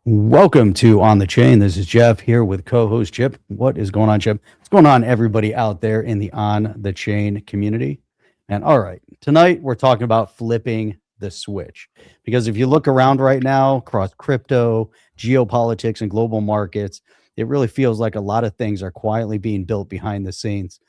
Welcome to On the Chain. This is Jeff here with co-host Chip. What is going on, Chip? What's going on, everybody out there in the On the Chain community? And all right, tonight we're talking about flipping the switch. Because if you look around right now across crypto, geopolitics, and global markets, it really feels like a lot of things are quietly being built behind the scenes.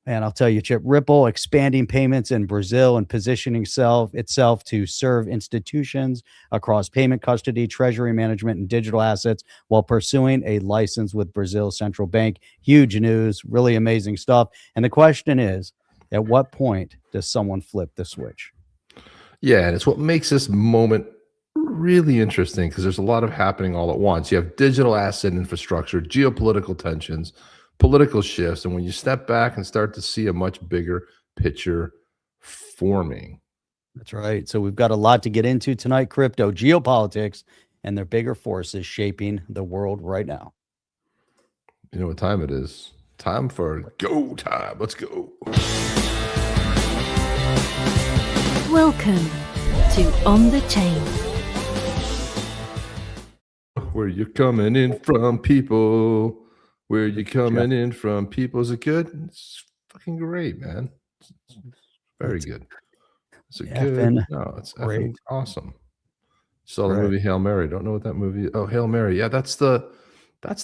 And I'll tell you, Chip, Ripple expanding payments in Brazil and positioning itself to serve institutions across payment custody, treasury management, and digital assets while pursuing a license with Brazil's central bank. Huge news, really amazing stuff. And the question is, at what point does someone flip the switch? Yeah, and it's what makes this moment really interesting because there's a lot of happening all at once. You have digital asset infrastructure, geopolitical tensions, political shifts, and when you step back and start to see a much bigger picture forming. That's right. So we've got a lot to get into tonight: crypto, geopolitics, and their bigger forces shaping the world right now. You know what time it is? Time for go time. Let's go. Welcome to On the Chain. Where you coming in from, people? Where you coming in from, people? Is it good? It's fucking great, man. It's very good. It's a good. No, it's effing awesome. Saw the movie Hail Mary. Don't know what that movie. Oh, Hail Mary. Yeah, that's the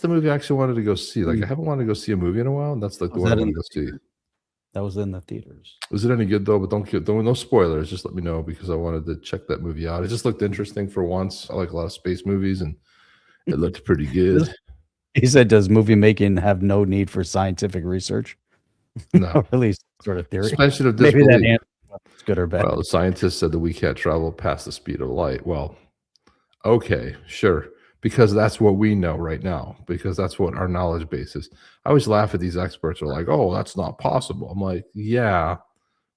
movie I actually wanted to go see. Like I haven't wanted to go see a movie in a while, and that's like the one I want to go see. That was in the theaters. Was it any good though? But don't no spoilers. Just let me know because I wanted to check that movie out. It just looked interesting for once. I like a lot of space movies, and it looked pretty good. He said, "Does movie making have no need for scientific research?" No, or at least sort of theory. Suspension of Maybe disbelief. that answer is good or bad. Well, the scientists said that we can't travel past the speed of light. Well, okay, sure. Because that's what we know right now, because that's what our knowledge base is. I always laugh at these experts who are like, oh, that's not possible. I'm like, yeah,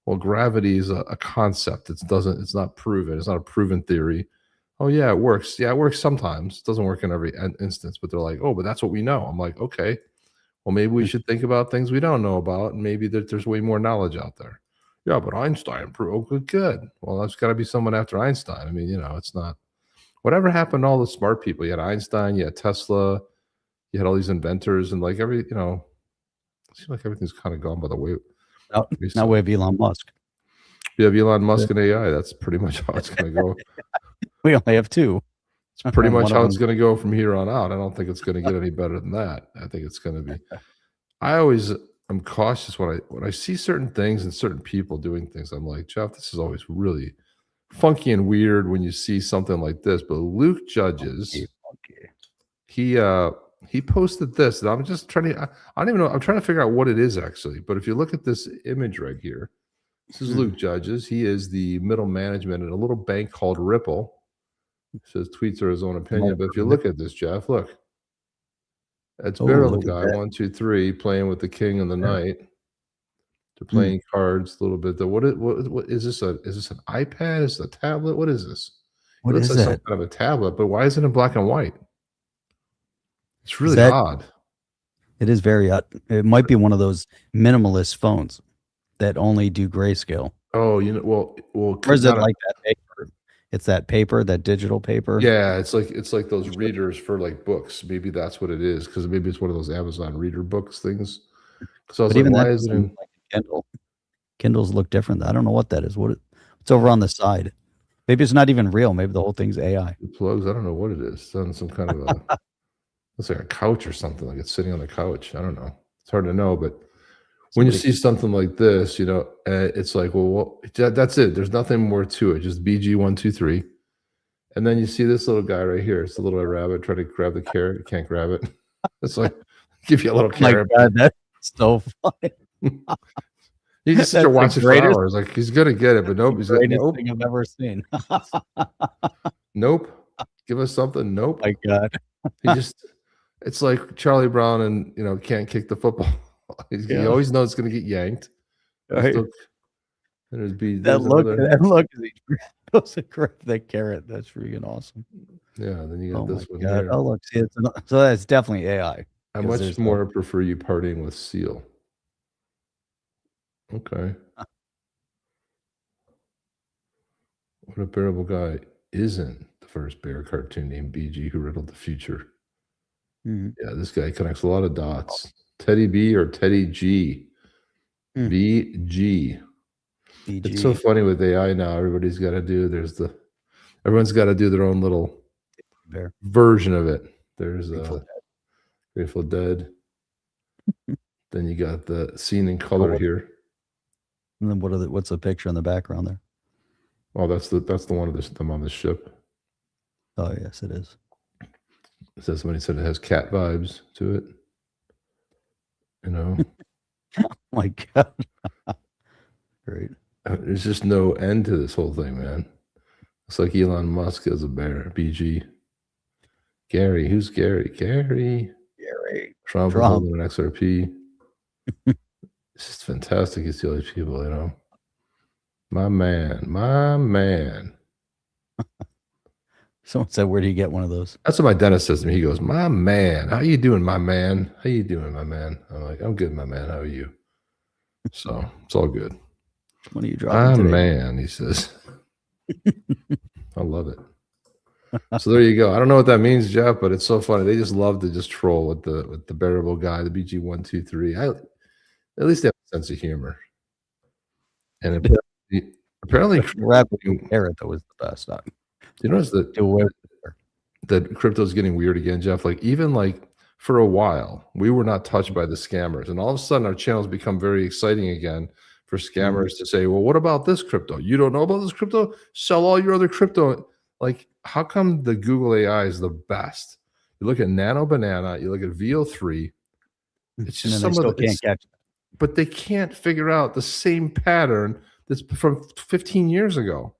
well, gravity is a concept. It's not proven. It's not a proven theory. Oh, yeah, it works. Yeah, it works sometimes. It doesn't work in every instance, but they're like, oh, but that's what we know. I'm like, okay, well, maybe we should think about things we don't know about, and maybe there's way more knowledge out there. Yeah, but Einstein proved, oh, good. Well, that's got to be someone after Einstein. I mean, it's not. Whatever happened to all the smart people? You had Einstein, you had Tesla, you had all these inventors, and like it seems like everything's kind of gone by the way. Now we have Elon Musk. You have Elon Musk and AI. That's pretty much how it's going to go. We only have two. It's pretty much how it's going to go from here on out. I don't think it's going to get any better than that. I think it's going to be. I'm cautious when I see certain things and certain people doing things. I'm like, Jeff, this is always really funky and weird when you see something like this. But Luke Judges, he posted this, and I'm just trying to. I don't even know. I'm trying to figure out what it is actually. But if you look at this image right here, this is Luke Judges. He is the middle management at a little bank called Ripple. It says tweets are his own opinion. But if you look at this, Jeff, look. That's Barrel Guy, 1, 2, 3, playing with the king and the knight. They're playing cards a little bit. What is this? Is this an iPad? Is it a tablet? What is this? What is like that? some kind of a tablet, but why is it in black and white? It's really odd. It is very odd. It might be one of those minimalist phones that only do grayscale. Oh, well, or is it like that paper? It's that paper, that digital paper. Yeah, it's like those readers for like books. Maybe that's what it is, because maybe it's one of those Amazon reader books things. So I was like, why is it in like Kindle? Kindles look different. I don't know what that is. It's over on the side. Maybe it's not even real. Maybe the whole thing's AI. The plugs. I don't know what it is. It's on some kind of a. It's like a couch or something. Like it's sitting on the couch. I don't know. It's hard to know, but when you see something like this, it's like, well, that's it. There's nothing more to it. Just BG 1, 2, 3, and then you see this little guy right here. It's a little rabbit trying to grab the carrot. You can't grab it. It's like give you a little carrot. My God, that's so funny. You just sit watching for hours. Like he's gonna get it, but nope. He's the greatest thing I've ever seen. Nope. Give us something. Nope. My God. It's like Charlie Brown and can't kick the football. He always knows it's gonna get yanked. Right. That look as he goes to grab that carrot. That's freaking awesome. Yeah, then you got this one God. here. Oh, look, see, so that's definitely AI. I much more prefer you partying with Seal. Okay. What a bearable guy. isn't the first bear cartoon named BG who riddled the future. Mhm. Yeah, this guy connects a lot of dots. Teddy B or Teddy G. Hmm. BG. BG. It's so funny with AI now. Everybody's got to do. Everyone's got to do their own little Bear. version of it. There's Grateful Grateful Dead. Then you got the scene in color here. And then what's the picture in the background there? Oh, that's the one of them on the ship. Oh yes, it is. It says somebody said it has cat vibes to it. You know, Oh my God. Great. there's just no end to this whole thing, man. It's like Elon Musk as a bear. BG. Gary, who's Gary? Gary. Trump. Holding an XRP. It's just fantastic. You see all these people, you know. My man. Someone said, "Where do you get one of those?" That's what my dentist says to me. He goes, "My man, how you doing, my man? How you doing, my man?" I'm like, "I'm good, my man. How are you?" So it's all good. When are you dropping today? Man, he says. I love it. So there you go. I don't know what that means, Jeff, but it's so funny. They just love to just troll with the bearable guy, the BG123. At least they have a sense of humor. And apparently Carrot though was the best. You notice that crypto's getting weird again, Jeff. Like even like for a while, we were not touched by the scammers, and all of a sudden our channels become very exciting again for scammers to say, "Well, what about this crypto? You don't know about this crypto? Sell all your other crypto." Like, how come the Google AI is the best? You look at Nano Banana, you look at VO3. It's just some of the, can't catch it. But they can't figure out the same pattern that's from 15 years ago.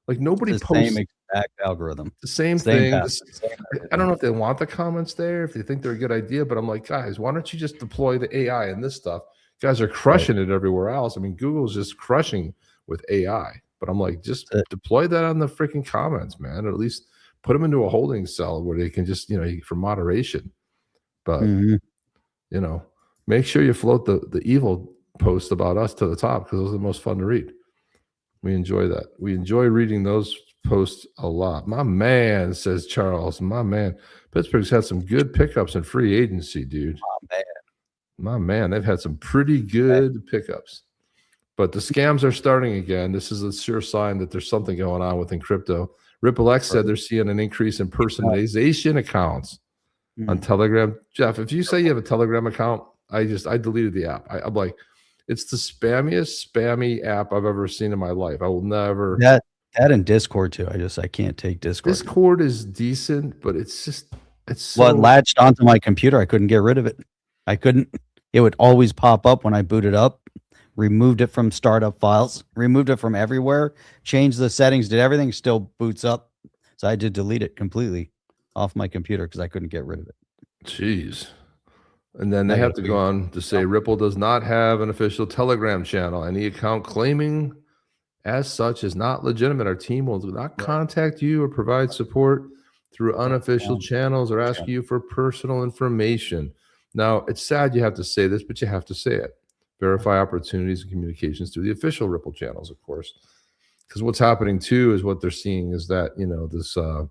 Like nobody It's the posts same exact algorithm. the same thing. I don't know if they want the comments there, if they think they're a good idea, but I'm like, guys, why don't you just deploy the AI in this stuff? You guys are crushing it everywhere else. I mean, Google's just crushing with AI, but I'm like, just deploy that on the freaking comments, man, or at least put them into a holding cell where they can just, for moderation. But make sure you float the evil posts about us to the top, because those are the most fun to read. We enjoy that. We enjoy reading those posts a lot. My man, says Charles. My man. Pittsburgh's had some good pickups in free agency, dude. My man. They've had some pretty good pickups. But the scams are starting again. This is a sure sign that there's something going on within crypto. RippleX said they're seeing an increase in personalization accounts on Telegram. Jeff, if you say you have a Telegram account, I deleted the app. I'm like, it's the spammiest spammy app I've ever seen in my life. I will never. That and Discord too. I can't take Discord. Discord is decent, but it's so. Well, it latched onto my computer. I couldn't get rid of it. I couldn't. It would always pop up when I booted up. Removed it from startup files. Removed it from everywhere. Changed the settings. Did everything. Still boots up. So I had to delete it completely off my computer because I couldn't get rid of it. Jeez. And then they have to go on to say Ripple does not have an official Telegram channel. Any account claiming as such is not legitimate. Our team will not contact you or provide support through unofficial channels or ask you for personal information. Now, it's sad you have to say this, but you have to say it. Verify opportunities and communications through the official Ripple channels, of course. Because what's happening too is what they're seeing is that, this I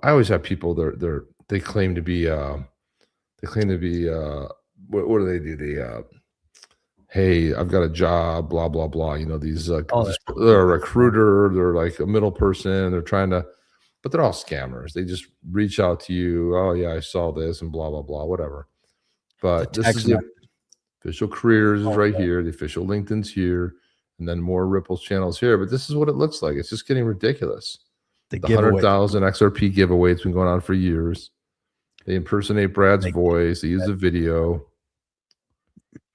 always have people they claim to be what do they do? Hey, I've got a job, blah, blah, blah. They're a recruiter, they're like a middle person, they're trying to, but they're all scammers. They just reach out to you. Oh yeah, I saw this and blah, blah, blah, whatever. But this is the official careers is right here. The official LinkedIn's here, and then more Ripple's channels here. But this is what it looks like. It's just getting ridiculous. The 100,000 XRP giveaway, it's been going on for years. They impersonate Brad's voice. They use a video.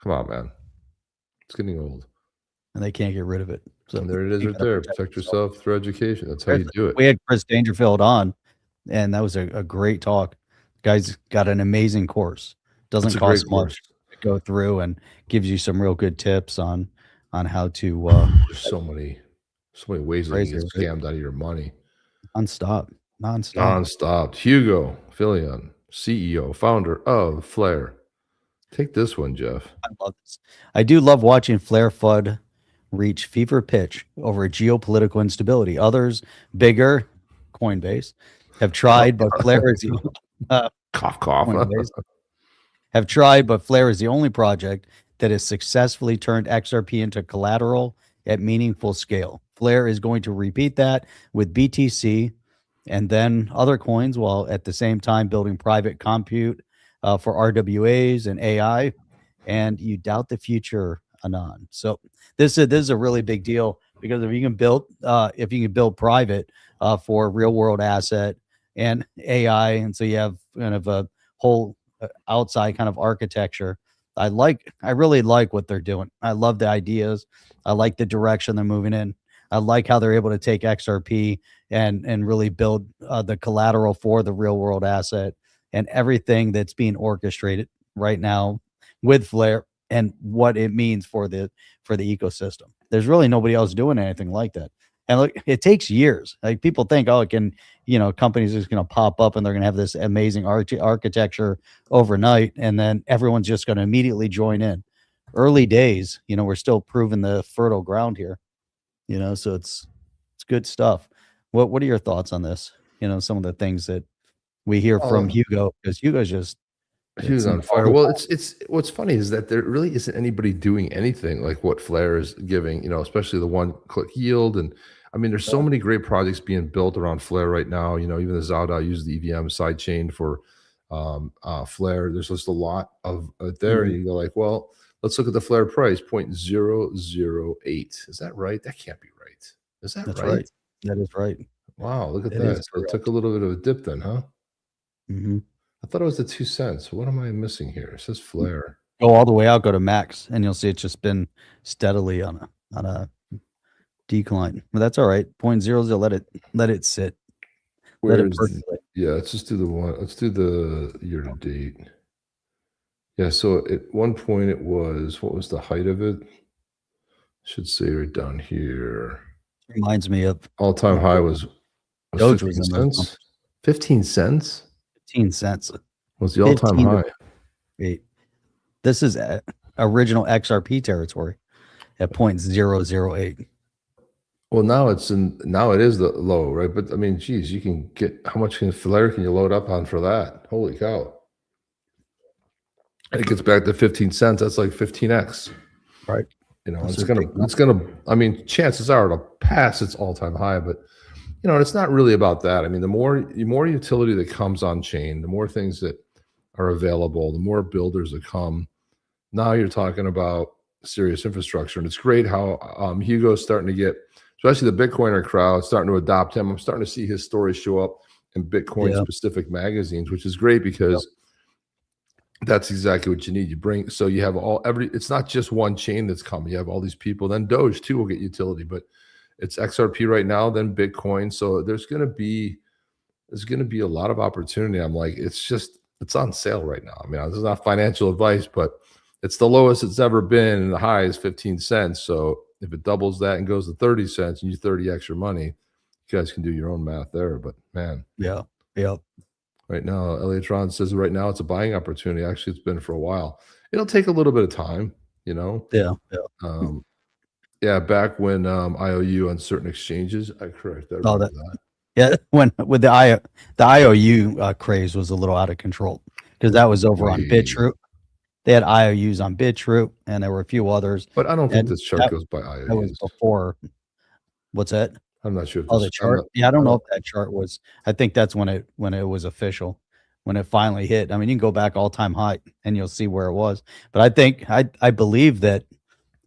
Come on, man. It's getting old. And they can't get rid of it. So and there it is right there. Protect yourself through education. That's how you do it. We had Chris Dangerfield on, and that was a great talk. Guy's got an amazing course. Doesn't cost much to go through and gives you some real good tips on how to. There's so many ways that you get scammed out of your money. Nonstop. Hugo Filion, CEO, founder of Flare. Take this one, Jeff. I love this. I do love watching Flare FUD reach fever pitch over geopolitical instability. Others, bigger, Coinbase, have tried, but Flare is the Cough, cough. Coinbase have tried, but Flare is the only project that has successfully turned XRP into collateral at meaningful scale. Flare is going to repeat that with BTC and then other coins, while at the same time building private compute for RWAs and AI. And you doubt the future, Anon. So this is a really big deal, because if you can build private for real world asset and AI, and so you have kind of a whole outside kind of architecture. I really like what they're doing. I love the ideas. I like the direction they're moving in. I like how they're able to take XRP and really build the collateral for the real world asset and everything that's being orchestrated right now with Flare and what it means for the ecosystem. There's really nobody else doing anything like that. And look, it takes years. Like, people think, oh, it can, companies are just going to pop up and they're going to have this amazing architecture overnight, and then everyone's just going to immediately join in. Early days, we're still proving the fertile ground here. So it's good stuff. What are your thoughts on this? Some of the things that we hear from Hugo, because Hugo's just Hugo's on fire. Well, it's what's funny is that there really isn't anybody doing anything like what Flare is giving, especially the one-click yield. And I mean, there's so many great projects being built around Flare right now. Even the Zalda uses the EVM sidechain for Flare. There's just a lot of there. You go like, well, let's look at the Flare price, 0.008. Is that right? That can't be right. Is that right? That is right. Wow, look at that. So it took a little bit of a dip then, huh? Mm-hmm. I thought it was the 2 cents. What am I missing here? It says Flare. Go all the way out, go to max, and you'll see it's just been steadily on a decline. But that's all right. 0.00, let it sit. Yeah, let's just do the one. Let's do the year to date. Yeah, so at one point it was, what was the height of it? Should say right down here. Reminds me of all-time high was Doge 15 was cents. 15 cents? 15 cents was the all-time high. Wait, this is original XRP territory at 0.008. Well, now it is the low, right? But I mean, geez, you can get, how much Flare can you load up on for that? Holy cow. It gets back to 15 cents. That's like 15x. Right. It's gonna, I mean, chances are it'll pass its all-time high, but it's not really about that. I mean, the more utility that comes on chain, the more things that are available, the more builders that come. Now you're talking about serious infrastructure, and it's great how Hugo's starting to get, especially the Bitcoiner crowd, starting to adopt him. I'm starting to see his stories show up in Bitcoin-specific magazines, which is great because that's exactly what you need. You bring, so you have it's not just one chain that's coming. You have all these people. Then Doge too will get utility, but it's XRP right now, then Bitcoin. So there's going to be a lot of opportunity. I'm like, it's on sale right now. I mean, this is not financial advice, but it's the lowest it's ever been, and the high is 15 cents. So if it doubles that and goes to 30 cents and you 30 extra money, you guys can do your own math there. But man, right now, Eliatron says right now it's a buying opportunity. Actually, it's been for a while. It'll take a little bit of time, back when IOU on certain exchanges, I remember that. Yeah, when with the IOU craze was a little out of control, because that was over on BitRoot. They had IOUs on BitRoot, and there were a few others. But I don't think this chart goes by IOUs. That was before. What's that? I'm not sure. If the chart. I don't know if that chart was. I think that's when it was official, when it finally hit. I mean, you can go back all-time high and you'll see where it was. But I think I believe that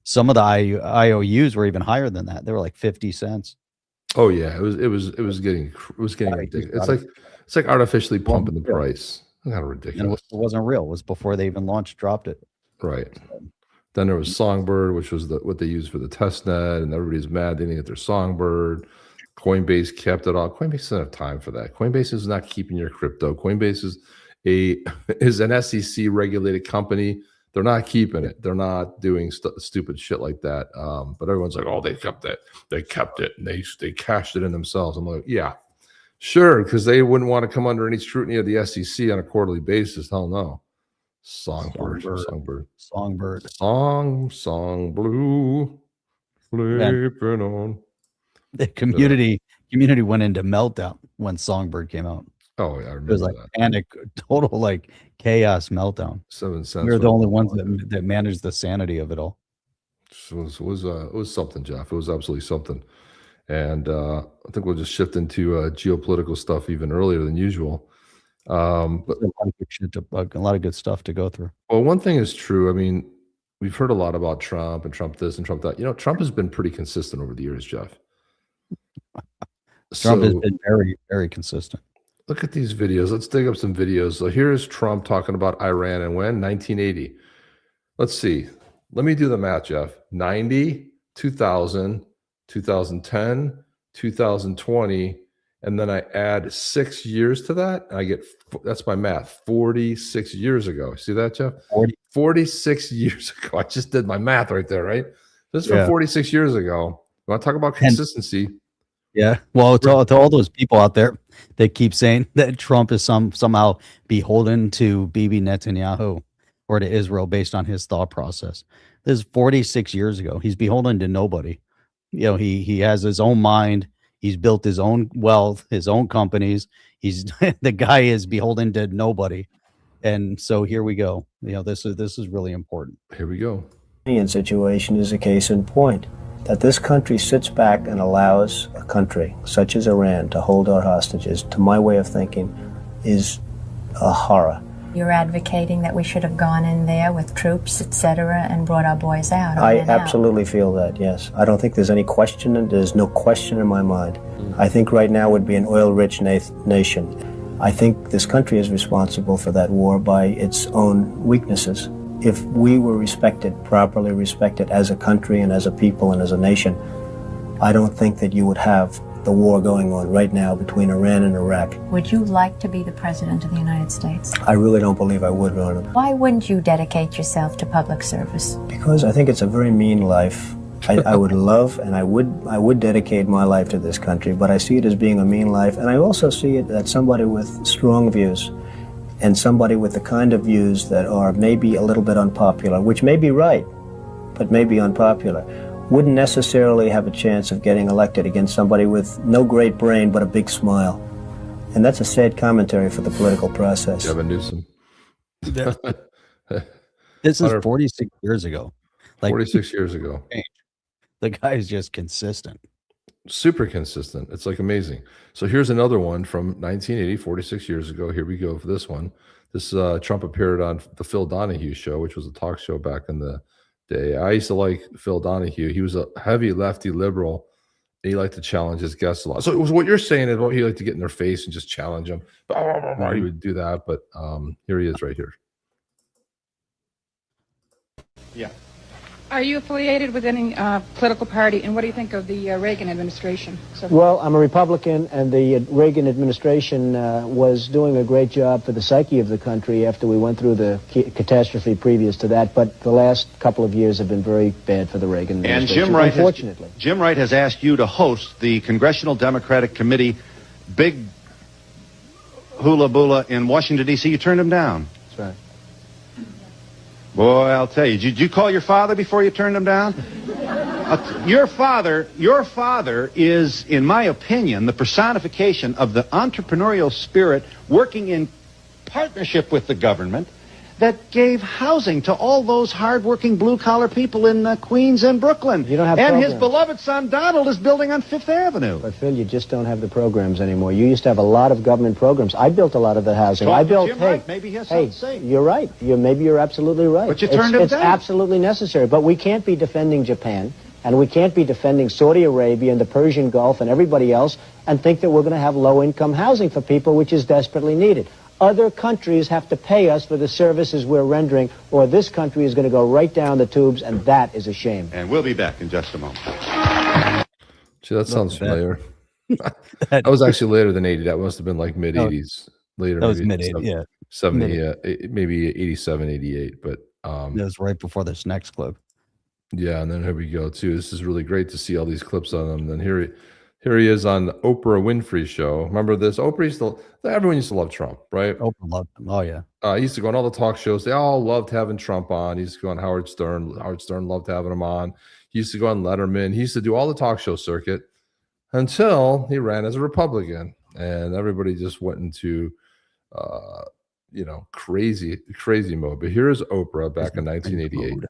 some of the IOUs were even higher than that. They were like 50 cents. Oh yeah, it was getting ridiculous. It's like artificially pumping the price. Kind of ridiculous. And it wasn't real. It was before they even dropped it. Right. Then there was Songbird, which was what they used for the testnet, and everybody's mad they didn't get their Songbird. Coinbase kept it all. Coinbase doesn't have time for that. Coinbase is not keeping your crypto. Coinbase is an SEC regulated company. They're not keeping it. They're not doing stupid shit like that. But everyone's like, oh, they kept it. They kept it, and they cashed it in themselves. I'm like, yeah, sure, because they wouldn't want to come under any scrutiny of the SEC on a quarterly basis. Hell no. Songbird. Song blue. Flipping on. The community went into meltdown when Songbird came out. Oh yeah, I It was remember like that. panic, total like chaos meltdown. 7 cents. We were the was- only ones that managed the sanity of it all. It was something, Jeff. It was absolutely something. And I think we'll just shift into geopolitical stuff even earlier than usual. But A lot of good shit a lot of good stuff to go through. well, one thing is true. I mean, we've heard a lot about Trump and Trump this and Trump that. You know, Trump has been pretty consistent over the years, Jeff. Trump has So been very, very consistent. look at these videos. Let's dig up some videos. So here's Trump talking about Iran and when? 1980. Let's see. Let me do the math, Jeff. 90, 2000, 2010, 2020, and then I add 6 years to that, and I get, that's my math, 46 years ago. See that, Jeff? 46 years ago. I just did my math right there, right? This is from 46 years ago. You want to talk about consistency? Yeah. Well, to all those people out there that keep saying that Trump is somehow beholden to Bibi Netanyahu or to Israel based on his thought process. This is 46 years ago. He's beholden to nobody. You know, he has his own mind. He's built his own wealth, his own companies. He's the guy is beholden to nobody. And so here we go. You know, this is really important. Here we go. The Iranian situation is a case in point. That this country sits back and allows a country such as Iran to hold our hostages, to my way of thinking, is a horror. You're advocating that we should have gone in there with troops, etc., and brought our boys out. I absolutely feel that, yes. I don't think there's any question, and there's no question in my mind. I think right now would be an oil-rich nation. I think this country is responsible for that war by its own weaknesses. If we were respected, properly respected as a country and as a people and as a nation, I don't think that you would have the war going on right now between Iran and Iraq. Would you like to be the president of the United States? I really don't believe I would, Ronna. Why wouldn't you dedicate yourself to public service? Because I think it's a very mean life. I would love and I would dedicate my life to this country, but I see it as being a mean life, and I also see it that somebody with strong views and somebody with the kind of views that are maybe a little bit unpopular, which may be right, but may be unpopular, wouldn't necessarily have a chance of getting elected against somebody with no great brain but a big smile. And that's a sad commentary for the political process. Gavin Newsom. This is 46 years ago. Like 46 years ago. The guy is just consistent. Super consistent. It's like amazing. So here's another one from 1980, 46 years ago. Here we go for this one. This Trump appeared on the Phil Donahue show, which was a talk show back in the day. I used to like Phil Donahue. He was a heavy lefty liberal. And he liked to challenge his guests a lot. So it was what you're saying is what he liked to get in their face and just challenge them. He would do that. But here he is right here. Yeah. Are you affiliated with any political party, and what do you think of the Reagan administration? Well, I'm a Republican, and the Reagan administration was doing a great job for the psyche of the country after we went through the catastrophe previous to that, but the last couple of years have been very bad for the Reagan administration, and unfortunately. Jim Wright has asked you to host the Congressional Democratic Committee big hula bula in Washington, D.C. You turned him down. That's right. Boy, I'll tell you, did you call your father before you turned him down? Your father is, in my opinion, the personification of the entrepreneurial spirit working in partnership with the government that gave housing to all those hard-working blue-collar people in Queens and Brooklyn. You don't have and programs. His beloved son, Donald, is building on Fifth Avenue. But, Phil, you just don't have the programs anymore. You used to have a lot of government programs. I built a lot of the housing. Talk to Jim Wright. Maybe he has something to say. You're right. Maybe you're absolutely right. But you turned him It's down. absolutely necessary. But we can't be defending Japan, and we can't be defending Saudi Arabia and the Persian Gulf and everybody else and think that we're going to have low-income housing for people, which is desperately needed. Other countries have to pay us for the services we're rendering, or this country is going to go right down the tubes, and that is a shame. And we'll be back in just a moment. See, that sounds familiar. That was actually later than 80. That must have been like mid-80s. Later. That was mid-80s, yeah. 70, maybe 87, 88. But that was right before this next clip. Yeah, and then here we go, too. This is really great to see all these clips on them. And then here he is on the Oprah Winfrey show. Remember this? Everyone used to love Trump, right? Oprah loved him. Oh, yeah. He used to go on all the talk shows. They all loved having Trump on. He used to go on Howard Stern. Howard Stern loved having him on. He used to go on Letterman. He used to do all the talk show circuit until he ran as a Republican, and everybody just went into crazy mode. But here's Oprah back in 1988.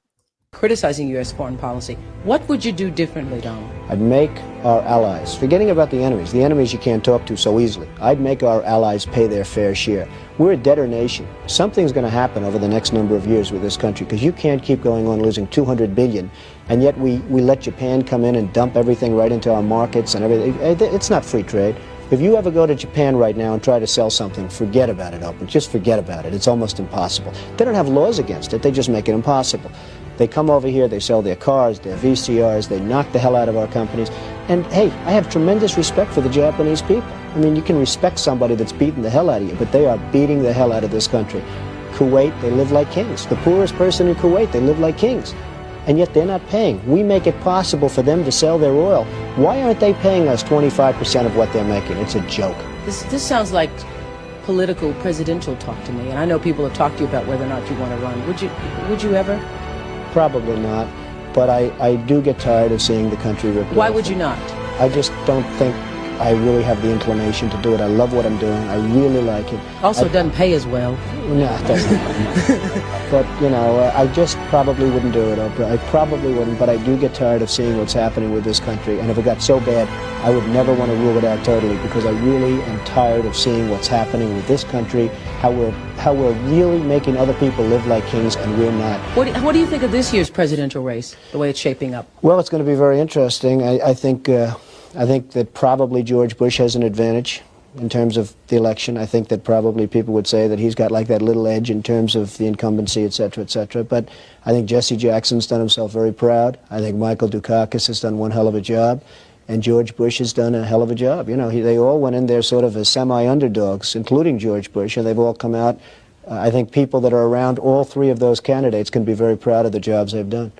Criticizing U.S. foreign policy. What would you do differently, Donald? I'd make our allies, forgetting about the enemies you can't talk to so easily, I'd make our allies pay their fair share. We're a debtor nation. Something's going to happen over the next number of years with this country, because you can't keep going on losing $200 billion, and yet we let Japan come in and dump everything right into our markets and everything. It's not free trade. If you ever go to Japan right now and try to sell something, forget about it, Oprah. Just forget about it. It's almost impossible. They don't have laws against it. They just make it impossible. They come over here, they sell their cars, their VCRs, they knock the hell out of our companies. And hey, I have tremendous respect for the Japanese people. I mean, you can respect somebody that's beating the hell out of you, but they are beating the hell out of this country. Kuwait, they live like kings. The poorest person in Kuwait, they live like kings. And yet they're not paying. We make it possible for them to sell their oil. Why aren't they paying us 25% of what they're making? It's a joke. This sounds like political presidential talk to me, and I know people have talked to you about whether or not you want to run. Would you ever? Probably not, but I do get tired of seeing the country ripped off. Why would you not? I just don't think I really have the inclination to do it. I love what I'm doing. I really like it. Also, it doesn't pay as well. No, it doesn't. But, I just probably wouldn't do it, Oprah. I probably wouldn't, but I do get tired of seeing what's happening with this country. And if it got so bad, I would never want to rule it out totally, because I really am tired of seeing what's happening with this country, how we're really making other people live like kings, and we're not. What do you think of this year's presidential race, the way it's shaping up? Well, it's going to be very interesting. I think that probably George Bush has an advantage in terms of the election. I think that probably people would say that he's got like that little edge in terms of the incumbency, et cetera, et cetera. But I think Jesse Jackson's done himself very proud. I think Michael Dukakis has done one hell of a job. And George Bush has done a hell of a job. They all went in there sort of as semi-underdogs, including George Bush, and they've all come out. I think people that are around all three of those candidates can be very proud of the jobs they've done.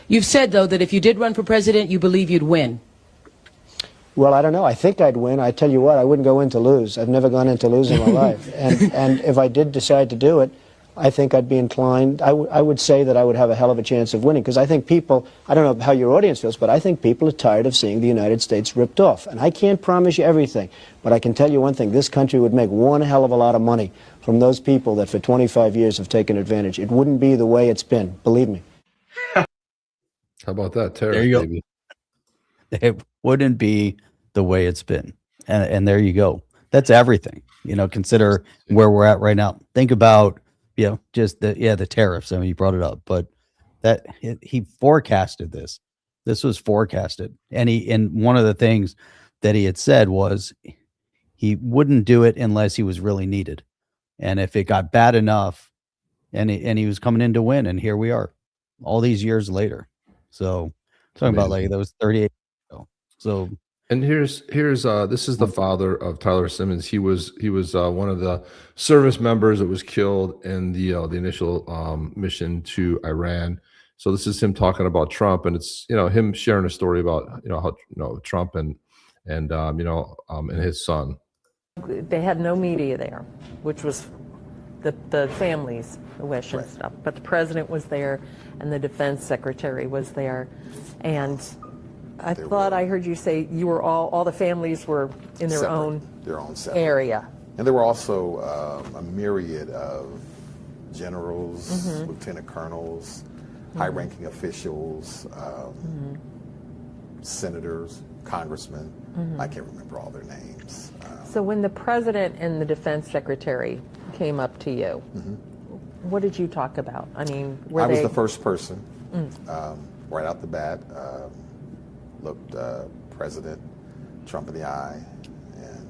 You've said, though, that if you did run for president, you believe you'd win. Well, I don't know. I think I'd win. I tell you what, I wouldn't go in to lose. I've never gone in to lose in my life. And if I did decide to do it, I think I'd be inclined. I would say that I would have a hell of a chance of winning, because I think people, I don't know how your audience feels, but I think people are tired of seeing the United States ripped off. And I can't promise you everything, but I can tell you one thing. This country would make one hell of a lot of money from those people that for 25 years have taken advantage. It wouldn't be the way it's been, believe me. How about that, tariff, There you baby? It wouldn't be the way it's been. And there you go. That's everything. Consider where we're at right now. Think about, just the tariffs. I mean, you brought it up, but he forecasted this. This was forecasted. And one of the things that he had said was he wouldn't do it unless he was really needed. And if it got bad enough, and he was coming in to win, and here we are all these years later. So talking about like those 38. So and here's this is the father of Tyler Simmons. He was one of the service members that was killed in the initial mission to Iran. So this is him talking about Trump, and it's him sharing a story about how Trump and his son. They had no media there, which was the family's wish and stuff. But the president was there, and the defense secretary was there, and I thought I heard you say you were all the families were in their own area. And there were also a myriad of generals, lieutenant colonels, high-ranking officials, senators, congressmen. I can't remember all their names. So when the president and the defense secretary came up to you, what did you talk about? I mean, I was the first person, right out the bat. Looked President Trump in the eye and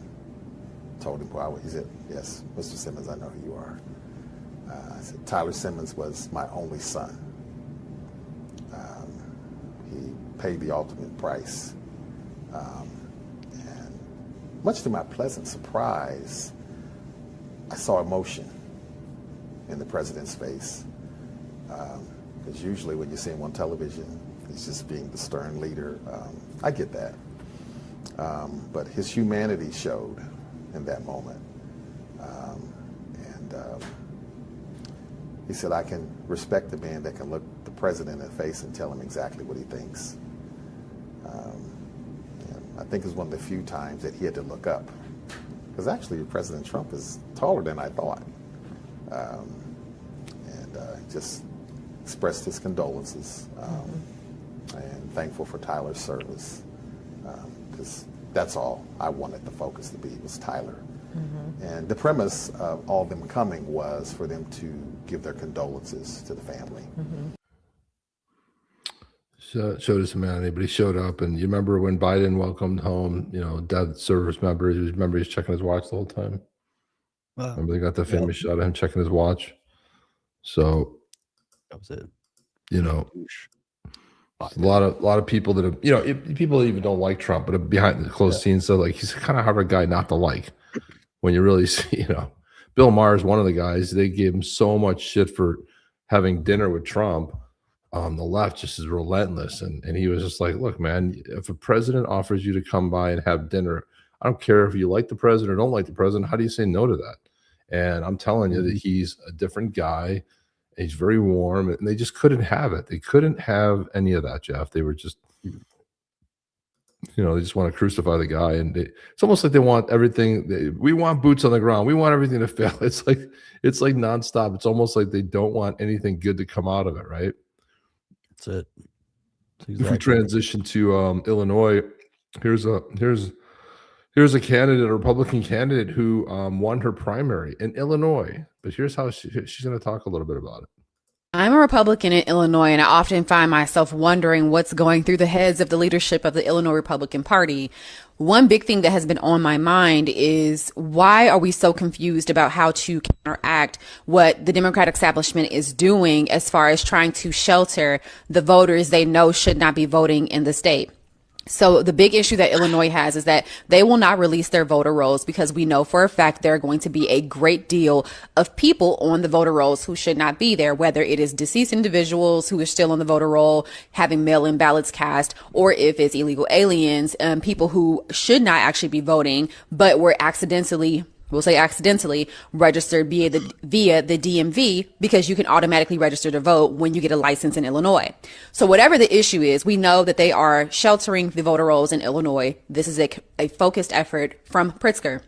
told him, he said, "Yes, Mr. Simmons, I know who you are." I said, "Tyler Simmons was my only son. He paid the ultimate price." And much to my pleasant surprise, I saw emotion in the president's face. Because usually when you see him on television, he's just being the stern leader. I get that. But his humanity showed in that moment. He said, "I can respect the man that can look the president in the face and tell him exactly what he thinks." I think it's one of the few times that he had to look up. Because actually, President Trump is taller than I thought. Just expressed his condolences and thankful for Tyler's service. Because that's all I wanted the focus to be, was Tyler. And the premise of all them coming was for them to give their condolences to the family. Showed his humanity, but he showed up. And you remember when Biden welcomed home, dead service members? Remember he's checking his watch the whole time? Remember they got the famous shot of him checking his watch? So that was it. A lot of people that have, people that even don't like Trump, but behind the closed scenes, so like he's kind of hard a guy not to like. When you really see, Bill Maher is one of the guys. They gave him so much shit for having dinner with Trump. The left just is relentless, and he was just like, look, man, if a president offers you to come by and have dinner, I don't care if you like the president or don't like the president. How do you say no to that? And I'm telling you that he's a different guy. He's very warm, and they just couldn't have it. They couldn't have any of that, Jeff. They were just, they just want to crucify the guy, and it's almost like they want everything. We want boots on the ground. We want everything to fail. It's like nonstop. It's almost like they don't want anything good to come out of it, right? That's it. If we transition to Illinois, here's a candidate, a Republican candidate who won her primary in Illinois. But here's how she's going to talk a little bit about it. I'm a Republican in Illinois, and I often find myself wondering what's going through the heads of the leadership of the Illinois Republican Party. One big thing that has been on my mind is, why are we so confused about how to counteract what the Democratic establishment is doing as far as trying to shelter the voters they know should not be voting in the state? So the big issue that Illinois has is that they will not release their voter rolls because we know for a fact there are going to be a great deal of people on the voter rolls who should not be there, whether it is deceased individuals who are still on the voter roll, having mail-in ballots cast, or if it's illegal aliens, people who should not actually be voting, but were accidentally registered via the DMV, because you can automatically register to vote when you get a license in Illinois. So whatever the issue is, we know that they are sheltering the voter rolls in Illinois. This is a focused effort from Pritzker.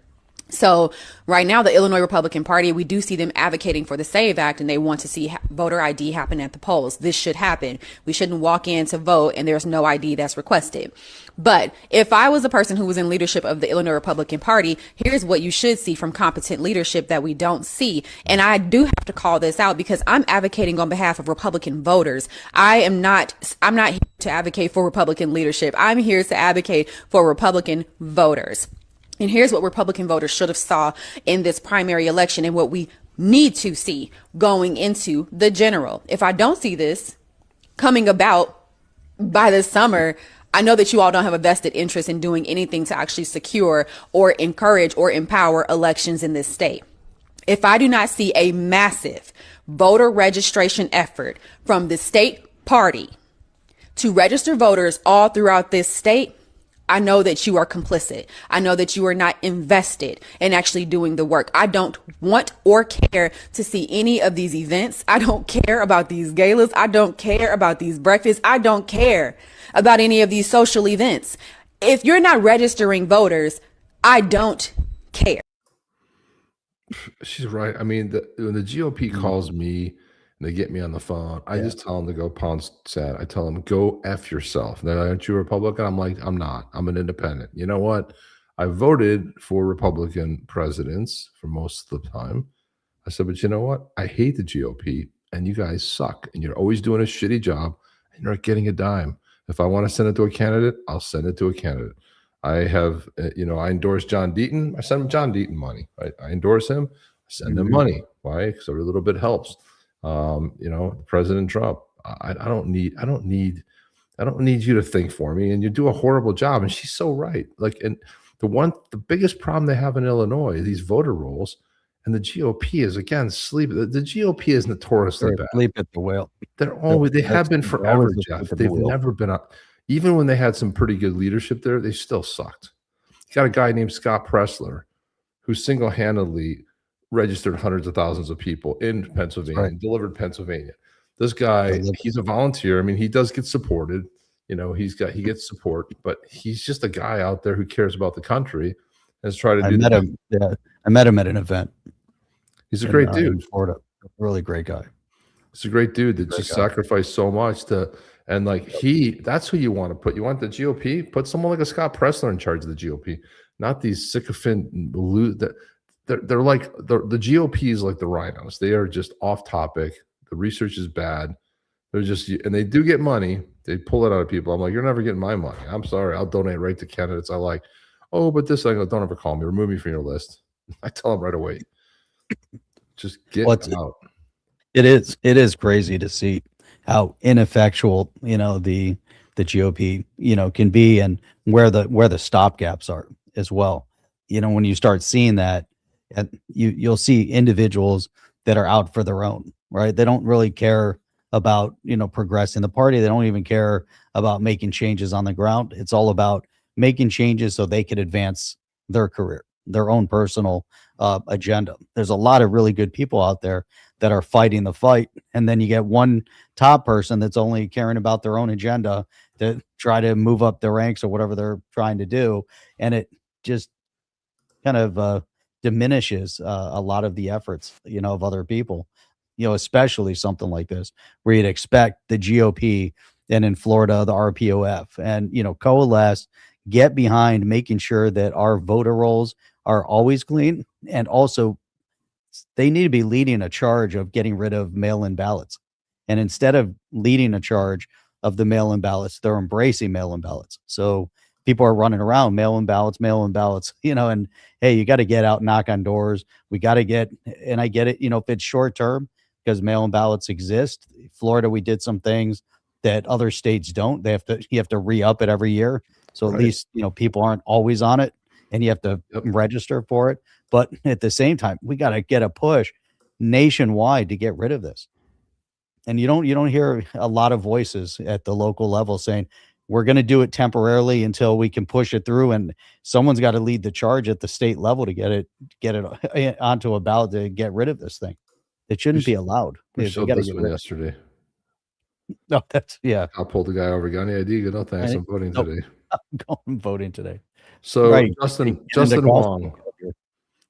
So right now, the Illinois Republican Party, we do see them advocating for the SAVE Act, and they want to see voter ID happen at the polls. This should happen. We shouldn't walk in to vote and there's no ID that's requested. But if I was a person who was in leadership of the Illinois Republican Party, here's what you should see from competent leadership that we don't see. And I do have to call this out because I'm advocating on behalf of Republican voters. I'm not here to advocate for Republican leadership. I'm here to advocate for Republican voters. And here's what Republican voters should have saw in this primary election and what we need to see going into the general. If I don't see this coming about by this summer, I know that you all don't have a vested interest in doing anything to actually secure or encourage or empower elections in this state. If I do not see a massive voter registration effort from the state party to register voters all throughout this state, I know that you are complicit. I know that you are not invested in actually doing the work. I don't want or care to see any of these events. I don't care about these galas. I don't care about these breakfasts. I don't care about any of these social events. If you're not registering voters, I don't care. She's right. I mean, when the GOP calls me and they get me on the phone, I just tell them to go pound sad. I tell them, go F yourself. Then, aren't you a Republican? I'm like, I'm not. I'm an independent. You know what? I voted for Republican presidents for most of the time. I said, but you know what? I hate the GOP, and you guys suck, and you're always doing a shitty job, and you're not getting a dime. If I want to send it to a candidate, I'll send it to a candidate. I have, I endorse John Deaton. I send him John Deaton money. Right? I endorse him. I send him money. Why? Because every little bit helps. President Trump. I don't need you to think for me, and you do a horrible job. And she's so right. And the biggest problem they have in Illinois, these voter rolls, and the GOP is again sleeping. The GOP is notoriously bad. Sleep at the wheel. They have been forever, Jeff. They've never been up. Even when they had some pretty good leadership there, they still sucked. You got a guy named Scott Pressler who single-handedly registered hundreds of thousands of people in Pennsylvania, delivered Pennsylvania. This guy, he's a volunteer. I mean, he does get supported. You know, he gets support, but he's just a guy out there who cares about the country and is trying to do. I met him at an event. He's a great dude in Florida. Really great guy. He's a great dude that just sacrificed so much to, and like that's who you want to put. You want the GOP? Put someone like a Scott Pressler in charge of the GOP, not these sycophant that they're like the GOP is like the rhinos. They are just off topic. The research is bad. They're just, and they do get money. They pull it out of people. I'm like, you're never getting my money. I'm sorry. I'll donate right to candidates I like. Oh, but this, I go, don't ever call me. Remove me from your list. I tell them right away. Just get out. It is crazy to see how ineffectual, you know, the GOP, you know, can be, and where the stopgaps are as well. You know, when you start seeing that, and you'll see individuals that are out for their own, right? They don't really care about, you know, progressing the party. They don't even care about making changes on the ground. It's all about making changes so they could advance their career, their own personal agenda. There's a lot of really good people out there that are fighting the fight, and then you get one top person that's only caring about their own agenda to try to move up the ranks or whatever they're trying to do, and it just kind of diminishes a lot of the efforts, you know, of other people, you know, especially something like this where you'd expect the GOP and in Florida the RPOF and, you know, coalesce, get behind making sure that our voter rolls are always clean, and also they need to be leading a charge of getting rid of mail-in ballots. And instead of leading a charge of the mail-in ballots, they're embracing mail-in ballots. So people are running around mail-in ballots, you know, and hey, you got to get out, knock on doors. We got to get, and I get it, you know, if it's short term because mail-in ballots exist. Florida, we did some things that other states don't. You have to re-up it every year. So at least, you know, people aren't always on it, and you have to register for it. But at the same time, we got to get a push nationwide to get rid of this. And you don't hear a lot of voices at the local level saying, we're going to do it temporarily until we can push it through. And someone's got to lead the charge at the state level to get it onto a ballot to get rid of this thing. It shouldn't be allowed. We showed this one yesterday. No, that's I pulled the guy over. Got any idea? No thanks. I'm voting today. I'm voting today. So Justin Wong,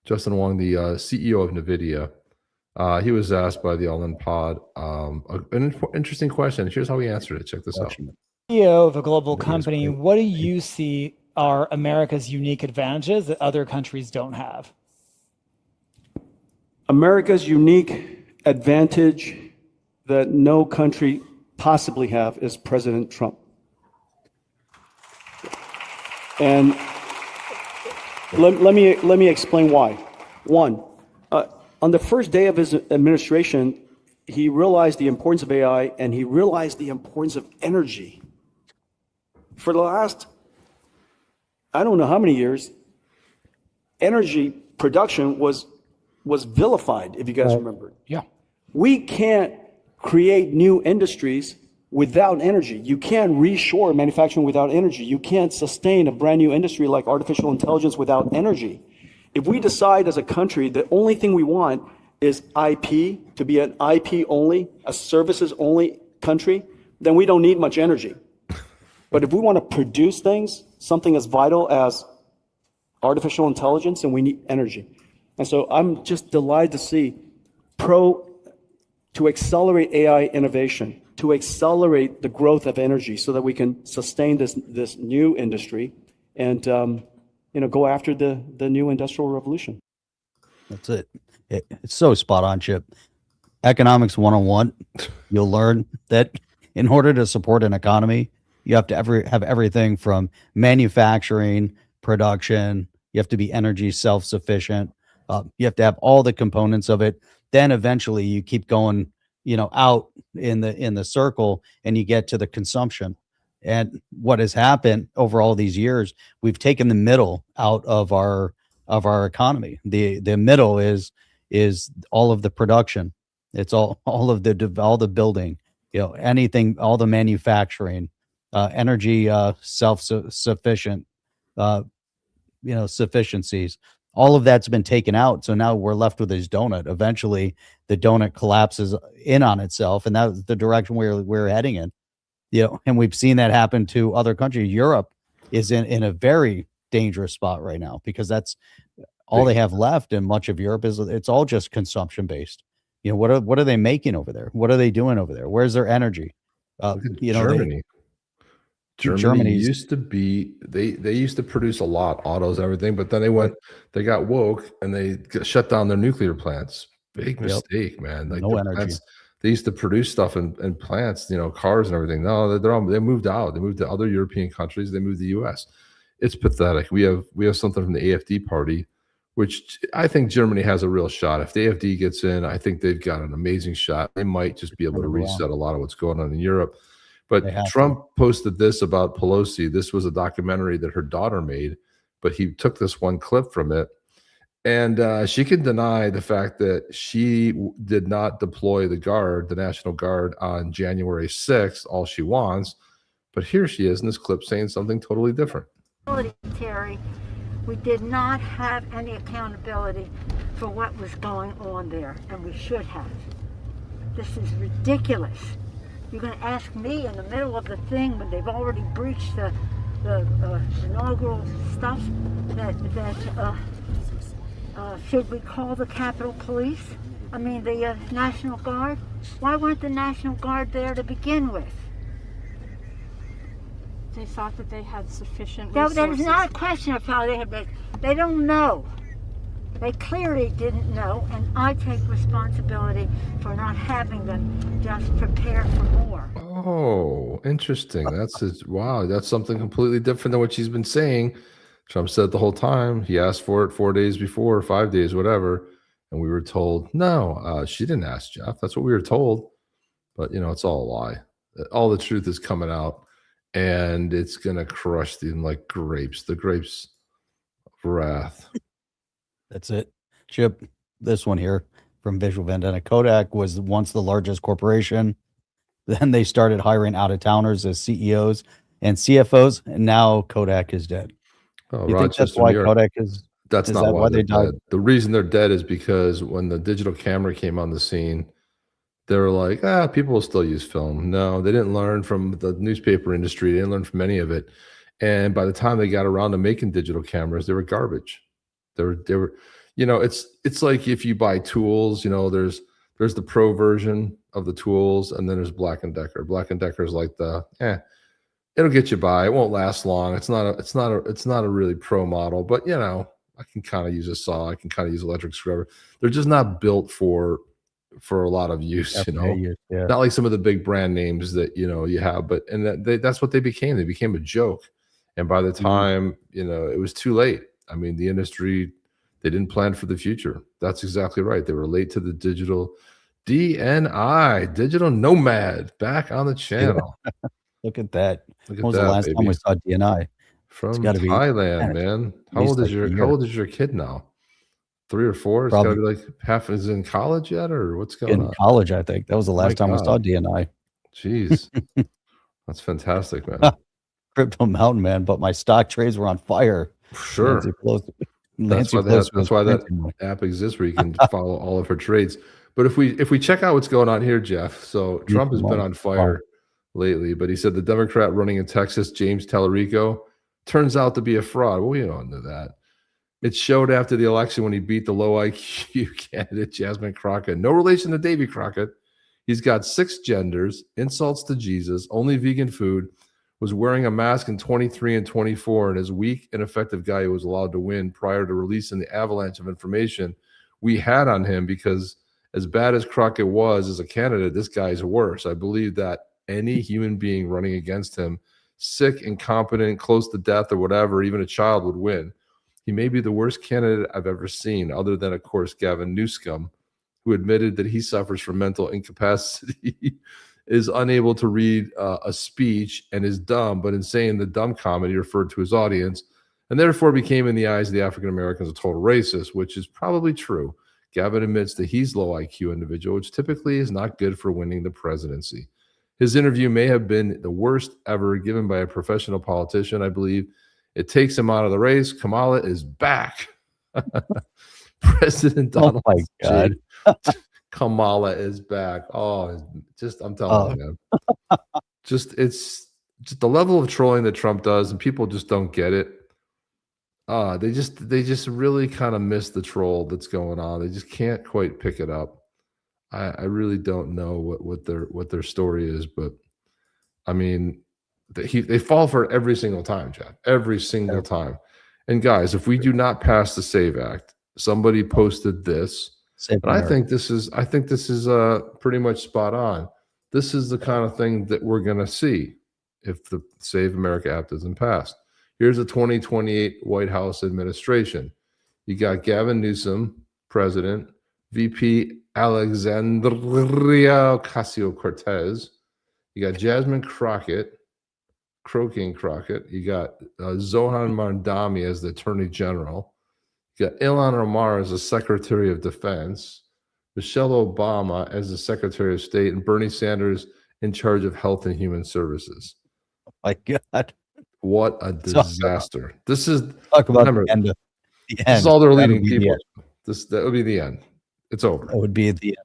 the CEO of NVIDIA, he was asked by the All In Pod an interesting question. Here's how he answered it. Check this out. CEO of a global company, what do you see are America's unique advantages that other countries don't have? America's unique advantage that no country possibly have is President Trump. And let me explain why. One, on the first day of his administration, he realized the importance of AI, and he realized the importance of energy. For the last, I don't know how many years, energy production was vilified, if you guys remember. Yeah. We can't create new industries without energy. You can't reshore manufacturing without energy. You can't sustain a brand new industry like artificial intelligence without energy. If we decide as a country the only thing we want is IP, to be an IP only, a services only country, then we don't need much energy. But if we want to produce things, something as vital as artificial intelligence, then we need energy. And so I'm just delighted to see to accelerate AI innovation, to accelerate the growth of energy so that we can sustain this new industry and go after the new industrial revolution. That's it. It's so spot on, Chip. Economics 101, you'll learn that in order to support an economy, you have to have everything from manufacturing, production. You have to be energy self-sufficient. You have to have all the components of it. Then eventually you keep going, out in the circle, and you get to the consumption. And what has happened over all these years, we've taken the middle out of our economy. The middle is all of the production. It's all of the building, anything, all the manufacturing, energy self-sufficient, sufficiencies. All of that's been taken out. So now we're left with this donut. Eventually the donut collapses in on itself. And that's the direction we're heading in. and we've seen that happen to other countries. Europe is in a very dangerous spot right now because that's all they have left, and much of Europe it's all just consumption based. What are they making over there? What are they doing over there? Where's their energy? Germany. Germany Germany's used to be they used to produce a lot, autos, everything, but then they got woke and they shut down their nuclear plants. Big mistake, man. Like no their energy. plants, they used to produce stuff in plants, cars and everything. No, they moved out. They moved to other European countries. They moved to the US. It's pathetic. We have something from the AFD party, which I think Germany has a real shot. If the AFD gets in, I think they've got an amazing shot. They might just be able to reset a lot of what's going on in Europe. But Trump posted this about Pelosi. This was a documentary that her daughter made, but he took this one clip from it. And she can deny the fact that she did not deploy the National Guard on January 6th, all she wants. But here she is in this clip saying something totally different. Terry, we did not have any accountability for what was going on there, and we should have. This is ridiculous. You're going to ask me in the middle of the thing when they've already breached the inaugural stuff that should we call the Capitol Police? I mean the National Guard? Why weren't the National Guard there to begin with? They thought that they had sufficient resources. That is not a question of how they had. They don't know. They clearly didn't know, and I take responsibility for not having them just prepare for more. Oh, interesting. Wow, that's something completely different than what she's been saying. Trump said the whole time. He asked for it 4 days before, 5 days, whatever, and we were told, no, she didn't ask Jeff. That's what we were told. But, it's all a lie. All the truth is coming out, and it's going to crush them like grapes. The grapes of wrath. That's it. Chip, this one here from Visual Vendetta. Kodak was once the largest corporation. Then they started hiring out-of-towners as CEOs and CFOs, and now Kodak is dead. Oh, you think that's why Kodak is? That's is not that why they they're died? dead. The reason they're dead is because when the digital camera came on the scene, they were like, people will still use film. No, they didn't learn from the newspaper industry. They didn't learn from any of it. And by the time they got around to making digital cameras, they were garbage. They were, it's like if you buy tools, there's the pro version of the tools, and then there's Black & Decker. Black & Decker is like it'll get you by. It won't last long. It's not a really pro model, but I can kind of use a saw. I can kind of use electric scrubber. They're just not built for a lot of use, not like some of the big brand names that you have, but that's what they became. They became a joke, and by the time it was too late. I mean, the industry, they didn't plan for the future. That's exactly right. They were late to the digital DNI, digital nomad, back on the channel. Look at that. Look When was at the that, last time baby. we saw DNI? From gotta be- Thailand, man. How least old is like a year. how old is your kid now? 3 or 4? It's got to be like half. Is in college yet, or what's going In on? college, I think. That was the last time we saw God. DNI. Jeez, that's fantastic, man. Crypto Mountain Man, but my stock trades were on fire. Sure. Nancy Pelosi- That's Nancy why Pelosi that's why that printing money. app exists, where you can follow all of her trades. But if we check out what's going on here, Jeff. So Trump has been on fire lately, but he said the Democrat running in Texas, James Tallarico, turns out to be a fraud. Well, we don't know that. It showed after the election when he beat the low IQ candidate Jasmine Crockett. No relation to Davy Crockett. He's got 6 genders, insults to Jesus, only vegan food, was wearing a mask in 23 and 24, and is weak, ineffective guy who was allowed to win prior to releasing the avalanche of information we had on him, because as bad as Crockett was as a candidate, this guy's worse. I believe that any human being running against him, sick, incompetent, close to death or whatever, even a child, would win. He may be the worst candidate I've ever seen, other than, of course, Gavin Newsom, who admitted that he suffers from mental incapacity, is unable to read a speech, and is dumb, but in saying the dumb comment, he referred to his audience, and therefore became, in the eyes of the African Americans, a total racist, which is probably true. Gavin admits that he's low IQ individual, which typically is not good for winning the presidency. His interview may have been the worst ever given by a professional politician. I believe it takes him out of the race. Kamala is back. President Donald Oh my God. Kamala is back. Oh, just I'm telling you, man. it's just the level of trolling that Trump does, and people just don't get it. They just really kind of miss the troll that's going on. They just can't quite pick it up. I really don't know what their story is, but I mean, they fall for it every single time, Jeff. Every single time. And guys, if we do not pass the SAVE Act, somebody posted this, and I think this is pretty much spot on. This is the kind of thing that we're going to see if the Save America Act isn't passed. Here's a 2028 White House administration. You got Gavin Newsom, president, VP Alexandria Ocasio-Cortez. You got Jasmine Crockett, Crockett. You got Zohan Mandami as the attorney general. You got Ilhan Omar as the secretary of defense. Michelle Obama as the secretary of state, and Bernie Sanders in charge of health and human services. Oh my God. What a disaster. This is talk about remember, the end of the this end. is all their That would leading be the people. end. That would be the end. It's over. That would be the end.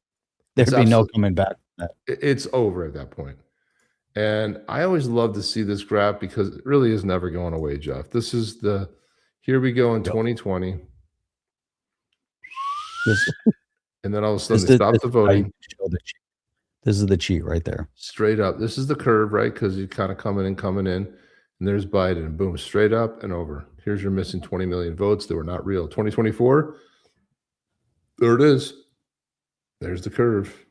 There'd It's be no absolute- coming back from that. It's over at that point. And I always love to see this graph because it really is never going away, Jeff. This is here we go in 2020. And then all of a sudden they stop the voting. This is the cheat right there. Straight up. This is the curve, right? Because you're kind of coming in. And there's Biden. And boom, straight up and over. Here's your missing 20 million votes that were not real. 2024. There it is. There's the curve.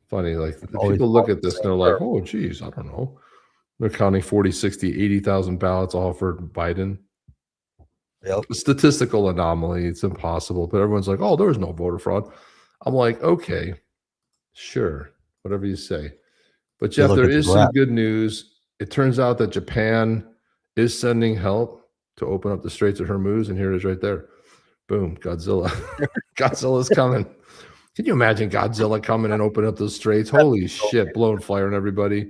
Funny, like people look at this and they're like, oh, geez, I don't know. They're counting 40, 60, 80,000 ballots all for Biden. Yep. Statistical anomaly. It's impossible. But everyone's like, oh, there was no voter fraud. I'm like, okay, sure, whatever you say. But Jeff, there is some good news. It turns out that Japan is sending help to open up the Straits of Hormuz. And here it is right there. Boom, Godzilla. Godzilla's coming. Can you imagine Godzilla coming and opening up those straits? Holy shit, blowing fire on everybody.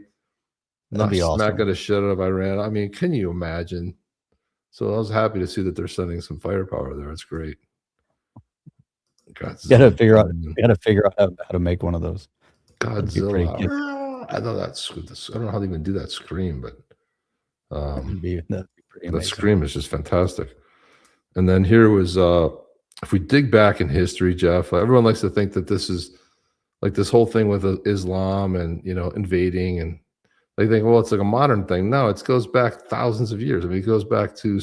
That'd be awesome. Smacking the shit out of Iran. I mean, can you imagine? So I was happy to see that they're sending some firepower there. It's great. Godzilla. Gotta figure out how to make one of those. Godzilla. I know that's. I don't know how they even do that scream, but that'd be pretty amazing. that scream is just fantastic. And then here was if we dig back in history, Jeff, everyone likes to think that this is like this whole thing with Islam and invading, and they think, well, it's like a modern thing. No, it goes back thousands of years. I mean, it goes back to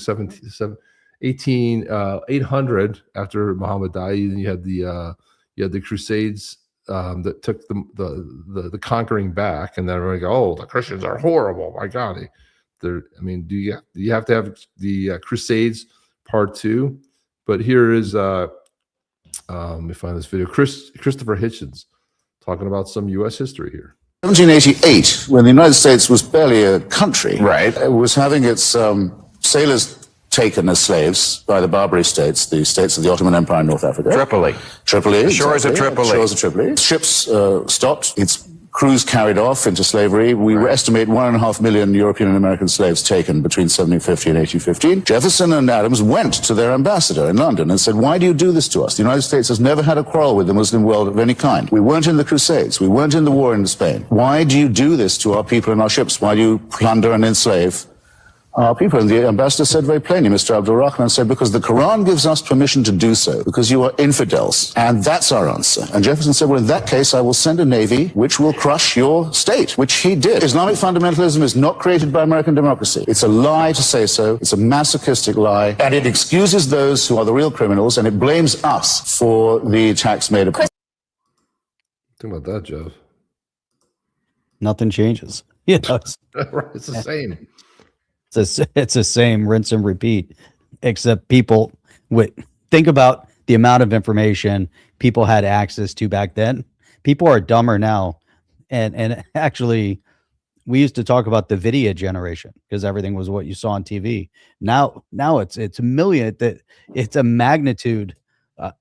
800 after Muhammad died. And you had the Crusades that took the conquering back, and then everyone go, oh, the Christians are horrible. My God, do you have to have the Crusades Part 2? But here is let me find this video. Christopher Hitchens talking about some U.S. history here. 1788, when the United States was barely a country, right, it was having its sailors taken as slaves by the Barbary states, the states of the Ottoman Empire in North Africa. Tripoli. The shores of Tripoli. Ships stopped. Its crews carried off into slavery. We estimate 1.5 million European and American slaves taken between 1750 and 1815. Jefferson and Adams went to their ambassador in London and said, why do you do this to us? The United States has never had a quarrel with the Muslim world of any kind. We weren't in the Crusades. We weren't in the war in Spain. Why do you do this to our people and our ships? Why do you plunder and enslave our people? And the ambassador said very plainly, Mr. Abdul Rahman said, because the Quran gives us permission to do so, because you are infidels. And that's our answer. And Jefferson said, well, in that case, I will send a navy which will crush your state, which he did. Islamic fundamentalism is not created by American democracy. It's a lie to say so. It's a masochistic lie. And it excuses those who are the real criminals, and it blames us for the attacks made upon. Think about that, Jeff. Nothing changes. Yeah, it's the same. It's the same rinse and repeat, except people think about the amount of information people had access to back then. People are dumber now. And actually, we used to talk about the video generation because everything was what you saw on TV. Now it's a million. It's a magnitude.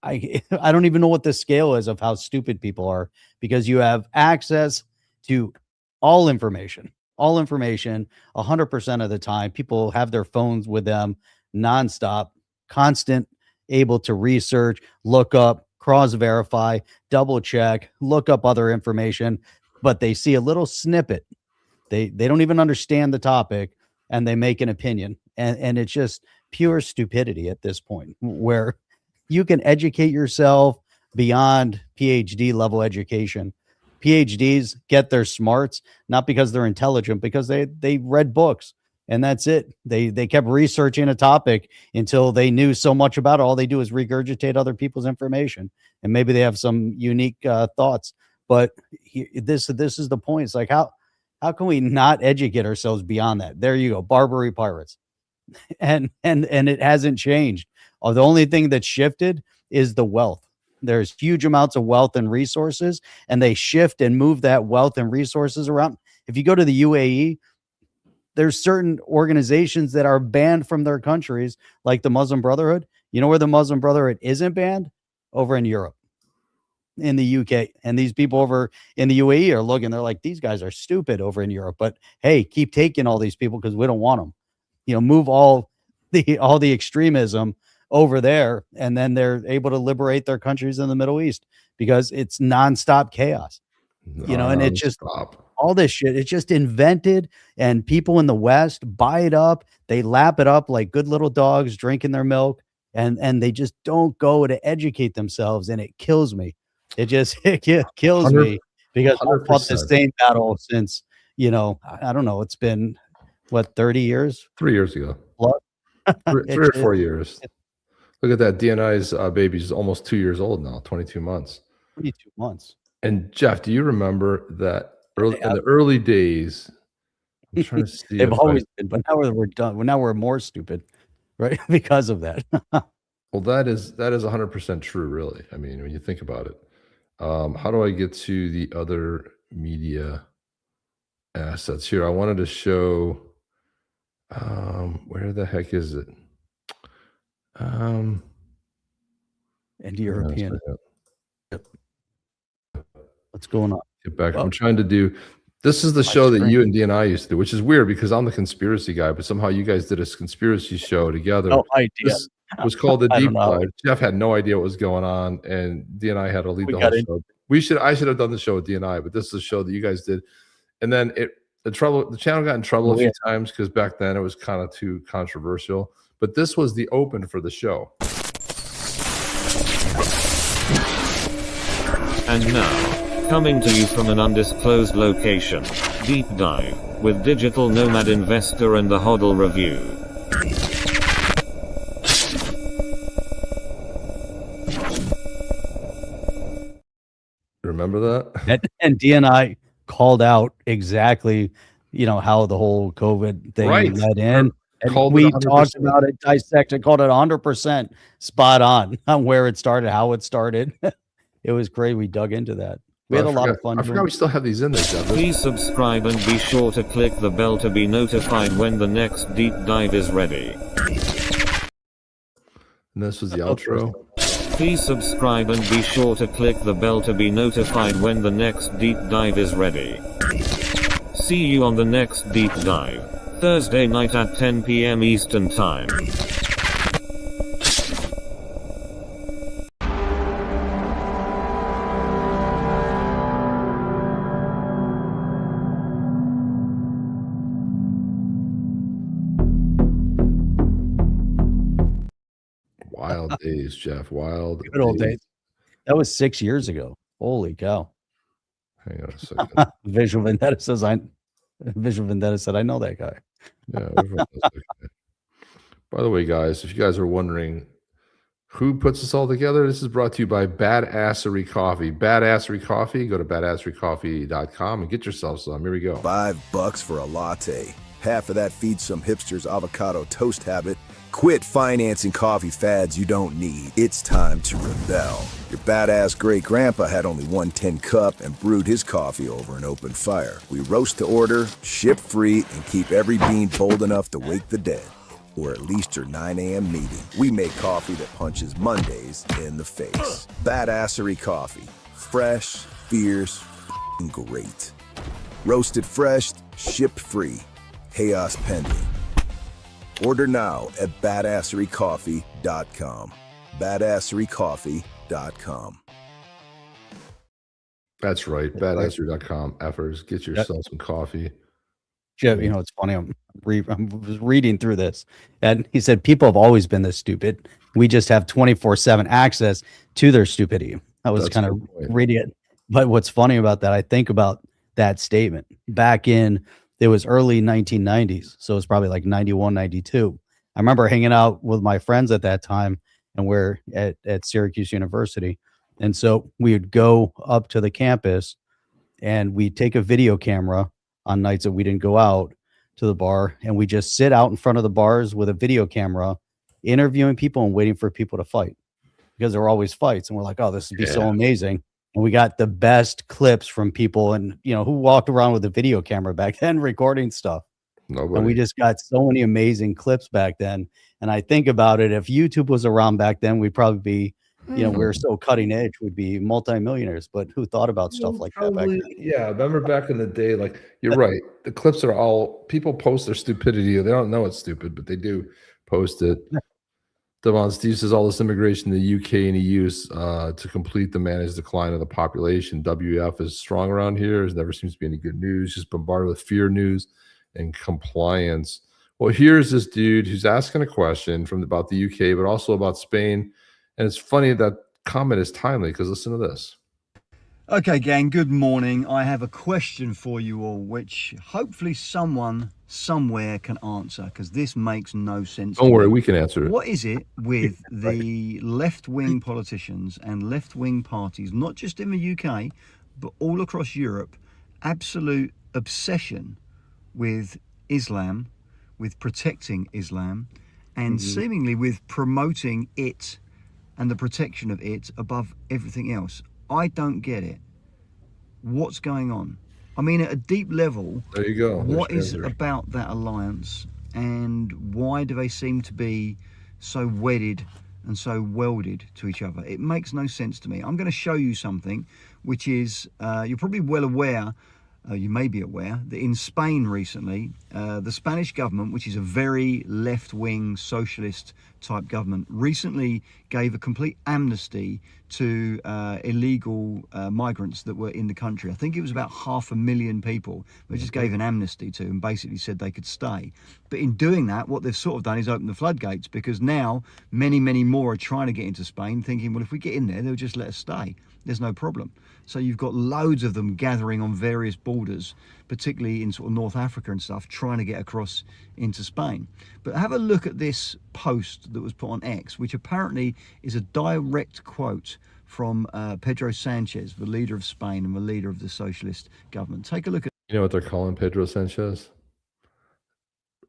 I don't even know what the scale is of how stupid people are, because you have access to all information 100% of the time. People have their phones with them nonstop, constant, able to research, look up, cross verify, double check, look up other information, but they see a little snippet. They don't even understand the topic, and they make an opinion, and it's just pure stupidity at this point, where you can educate yourself beyond PhD level education. PhDs get their smarts not because they're intelligent, because they read books, and that's it. They kept researching a topic until they knew so much about it. All they do is regurgitate other people's information, and maybe they have some unique thoughts. But this is the point. It's like, how can we not educate ourselves beyond that? There you go, Barbary pirates, and it hasn't changed. The only thing that's shifted is the wealth. There's huge amounts of wealth and resources, and they shift and move that wealth and resources around. If you go to the UAE, there's certain organizations that are banned from their countries, like the Muslim Brotherhood. You know where the Muslim Brotherhood isn't banned? Over in Europe, in the UK. And these people over in the UAE are looking, they're like, these guys are stupid over in Europe, but hey, keep taking all these people because we don't want them. Move all the extremism over there, and then they're able to liberate their countries in the Middle East because it's nonstop chaos. And it's just all this shit. It's just invented, and people in the West buy it up. They lap it up like good little dogs drinking their milk, and they just don't go to educate themselves, and it kills me. It just kills me because I've fought the same battle since, I don't know, it's been what, 30 years? 3 years ago. Three or 4 years. Look at that. DNI's baby's almost 2 years old now, 22 months. 22 months. And Jeff, do you remember that in the early days? I'm trying to see. They've always been, but now we're done. Now we're more stupid, right? Because of that. Well, that is 100% true, really. I mean, when you think about it. How do I get to the other media assets here? I wanted to show. Where the heck is it? And European. Yep. What's going on? Get back. I'm trying to do. This is the show that you and DNI used to do, which is weird because I'm the conspiracy guy, but somehow you guys did a conspiracy show together. No idea. This was called the Deep Dive. Jeff had no idea what was going on, and DNI had to lead the whole show. I should have done the show with DNI, but this is a show that you guys did. And then the channel got in trouble a few times because back then it was kind of too controversial. But this was the open for the show. And now, coming to you from an undisclosed location, Deep Dive, with digital nomad investor and the HODL review. Remember that? And DNI called out exactly, how the whole COVID thing led in. And we talked about it, dissected, called it 100% spot on where it started, how it started. It was great. We dug into that. We had a lot of fun. I forgot we still have these in there, Jeff. Please subscribe and be sure to click the bell to be notified when the next deep dive is ready. And this was the outro. Please subscribe and be sure to click the bell to be notified when the next deep dive is ready. See you on the next deep dive, Thursday night at 10 p.m. Eastern Time. Wild days, Jeff. Wild good old days. That was 6 years ago. Holy cow. Hang on a second. Visual Vendetta said, I know that guy. Yeah. By the way, guys, if you guys are wondering who puts this all together, this is brought to you by Badassery Coffee. Badassery Coffee. Go to badasserycoffee.com and get yourself some. Here we go. $5 for a latte. Half of that feeds some hipster's avocado toast habit. Quit financing coffee fads you don't need. It's time to rebel. Your badass great grandpa had only one tin cup and brewed his coffee over an open fire. We roast to order, ship free, and keep every bean bold enough to wake the dead. Or at least your 9 a.m. meeting. We make coffee that punches Mondays in the face. Badassery Coffee. Fresh, fierce, and great. Roasted fresh, shipped free. Chaos pending. Order now at badasserycoffee.com. Badasserycoffee.com. That's right. Badassery.com. Effers. Get yourself some coffee. Jeff, you know, it's funny. I was reading through this, and he said people have always been this stupid. We just have 24/7 access to their stupidity. I was That's kind a of good point. reading it, but what's funny about that, I think about that statement back in it was early 1990s, so it's probably like 91, 92. I remember hanging out with my friends at that time, and we're at Syracuse University, and so we would go up to the campus, and we'd take a video camera on nights that we didn't go out to the bar, and we just sit out in front of the bars with a video camera, interviewing people and waiting for people to fight because there were always fights. And we're like, oh, this would be so Yeah. amazing. And we got the best clips from people, and you know, who walked around with a video camera back then recording stuff. And we Nobody. just got so many amazing clips back then. And I think about it, if YouTube was around back then, we'd probably be, you know, we were so cutting edge, we'd be multimillionaires. But who thought about stuff like that back Probably, then? yeah. Remember back in the day, like you're right. The clips are all people post their stupidity. They don't know it's stupid, but they do post it. Devon Steve says all this immigration to the UK and EU to complete the managed decline of the population. WF is strong around here. There never seems to be any good news. Just bombarded with fear news and compliance. Well, here's this dude who's asking a question from about the UK, but also about Spain. And it's funny that comment is timely because listen to this. Okay, gang, good morning. I have a question for you all, which hopefully someone somewhere can answer, because this makes no sense. Don't worry, we can answer it. What is it with the left-wing politicians and left-wing parties, not just in the UK, but all across Europe, absolute obsession with Islam, with protecting Islam, and seemingly with promoting it and the protection of it above everything else? I don't get it. What's going on? I mean, at a deep level, there you go. What is about that alliance, and why do they seem to be so wedded and so welded to each other? It makes no sense to me. I'm going to show you something which is, you're probably well aware, you may be aware, that in Spain recently, the Spanish government, which is a very left-wing socialist type government, recently gave a complete amnesty to illegal migrants that were in the country. I think it was about 500,000 people. They just gave an amnesty to and basically said they could stay. But in doing that, what they've sort of done is open the floodgates, because now many, many more are trying to get into Spain, thinking, well, if we get in there, they'll just let us stay. There's no problem. So you've got loads of them gathering on various borders, particularly in sort of North Africa and stuff, trying to get across into Spain. But have a look at this post that was put on X, which apparently is a direct quote from Pedro Sanchez, the leader of Spain and the leader of the socialist government. Take a look at. You know what they're calling Pedro Sanchez?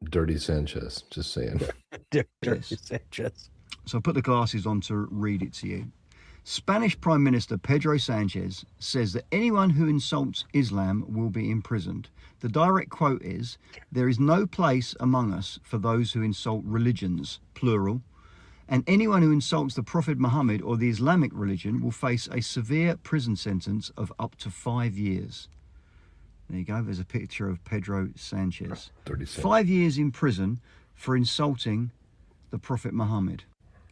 Dirty Sanchez. Just saying. Dirty Sanchez. So put the glasses on to read it to you. Spanish Prime Minister Pedro Sanchez says that anyone who insults Islam will be imprisoned. The direct quote is, "There is no place among us for those who insult religions, plural, and anyone who insults the Prophet Muhammad or the Islamic religion will face a severe prison sentence of up to 5 years." There you go, there's a picture of Pedro Sanchez. 5 years in prison for insulting the Prophet Muhammad.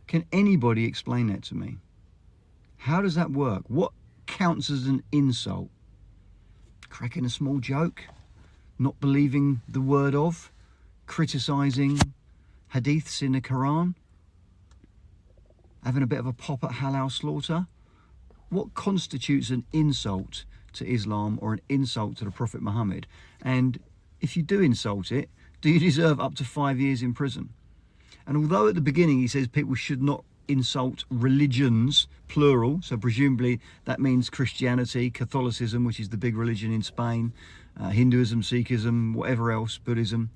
Can anybody explain that to me? How does that work? What counts as an insult? Cracking a small joke? Not believing the word of? Criticizing hadiths in the Quran? Having a bit of a pop at halal slaughter? What constitutes an insult to Islam or an insult to the Prophet Muhammad? And if you do insult it, do you deserve up to 5 years in prison? And although at the beginning he says people should not insult religions, plural, so presumably that means Christianity, Catholicism, which is the big religion in Spain, Hinduism, Sikhism, whatever else, Buddhism,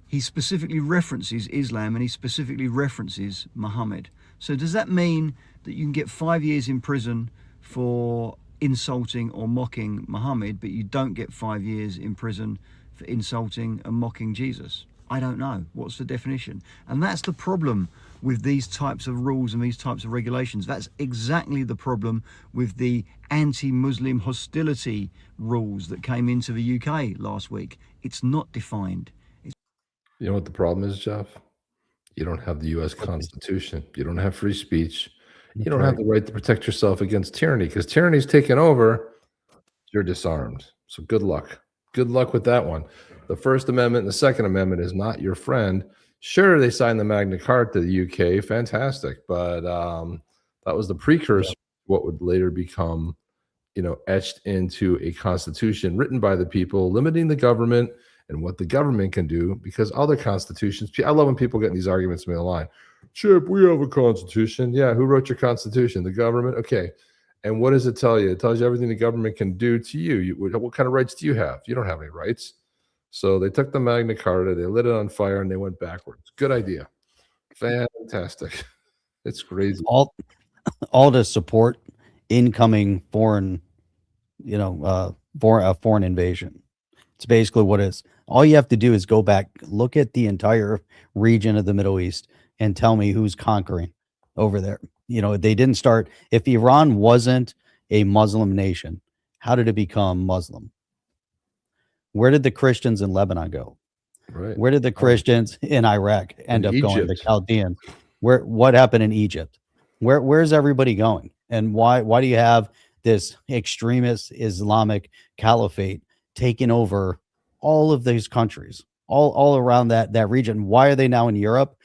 he specifically references Islam and he specifically references Muhammad. So does that mean that you can get 5 years in prison for insulting or mocking Muhammad, but you don't get 5 years in prison for insulting and mocking Jesus? I don't know. What's the definition? And that's the problem with these types of rules and these types of regulations. That's exactly the problem with the anti-Muslim hostility rules that came into the UK last week. It's not defined. You know what the problem is, Jeff? You don't have the U.S. Constitution. You don't have free speech. You don't have the right to protect yourself against tyranny, because tyranny's taken over. You're disarmed. So good luck. Good luck with that one. The First Amendment and the Second Amendment is not your friend. Sure, they signed the Magna Carta, the UK, fantastic, but that was the precursor to what would later become, etched into a constitution written by the people, limiting the government and what the government can do, because other constitutions, I love when people get in these arguments me online. Chip, we have a constitution. Yeah, who wrote your constitution? The government? Okay. And what does it tell you? It tells you everything the government can do to you. What kind of rights do you have? You don't have any rights. So they took the Magna Carta, they lit it on fire, and they went backwards. Good idea. Fantastic. It's crazy. All to support incoming foreign invasion. It's basically what it is. All you have to do is go back, look at the entire region of the Middle East, and tell me who's conquering over there. They didn't start. If Iran wasn't a Muslim nation, how did it become Muslim? Where did the Christians in Lebanon go? Right. Where did the Christians in Iraq end up going? The Chaldeans. What happened in Egypt? Where's everybody going? And why do you have this extremist Islamic caliphate taking over all of these countries, all around that region? Why are they now in Europe?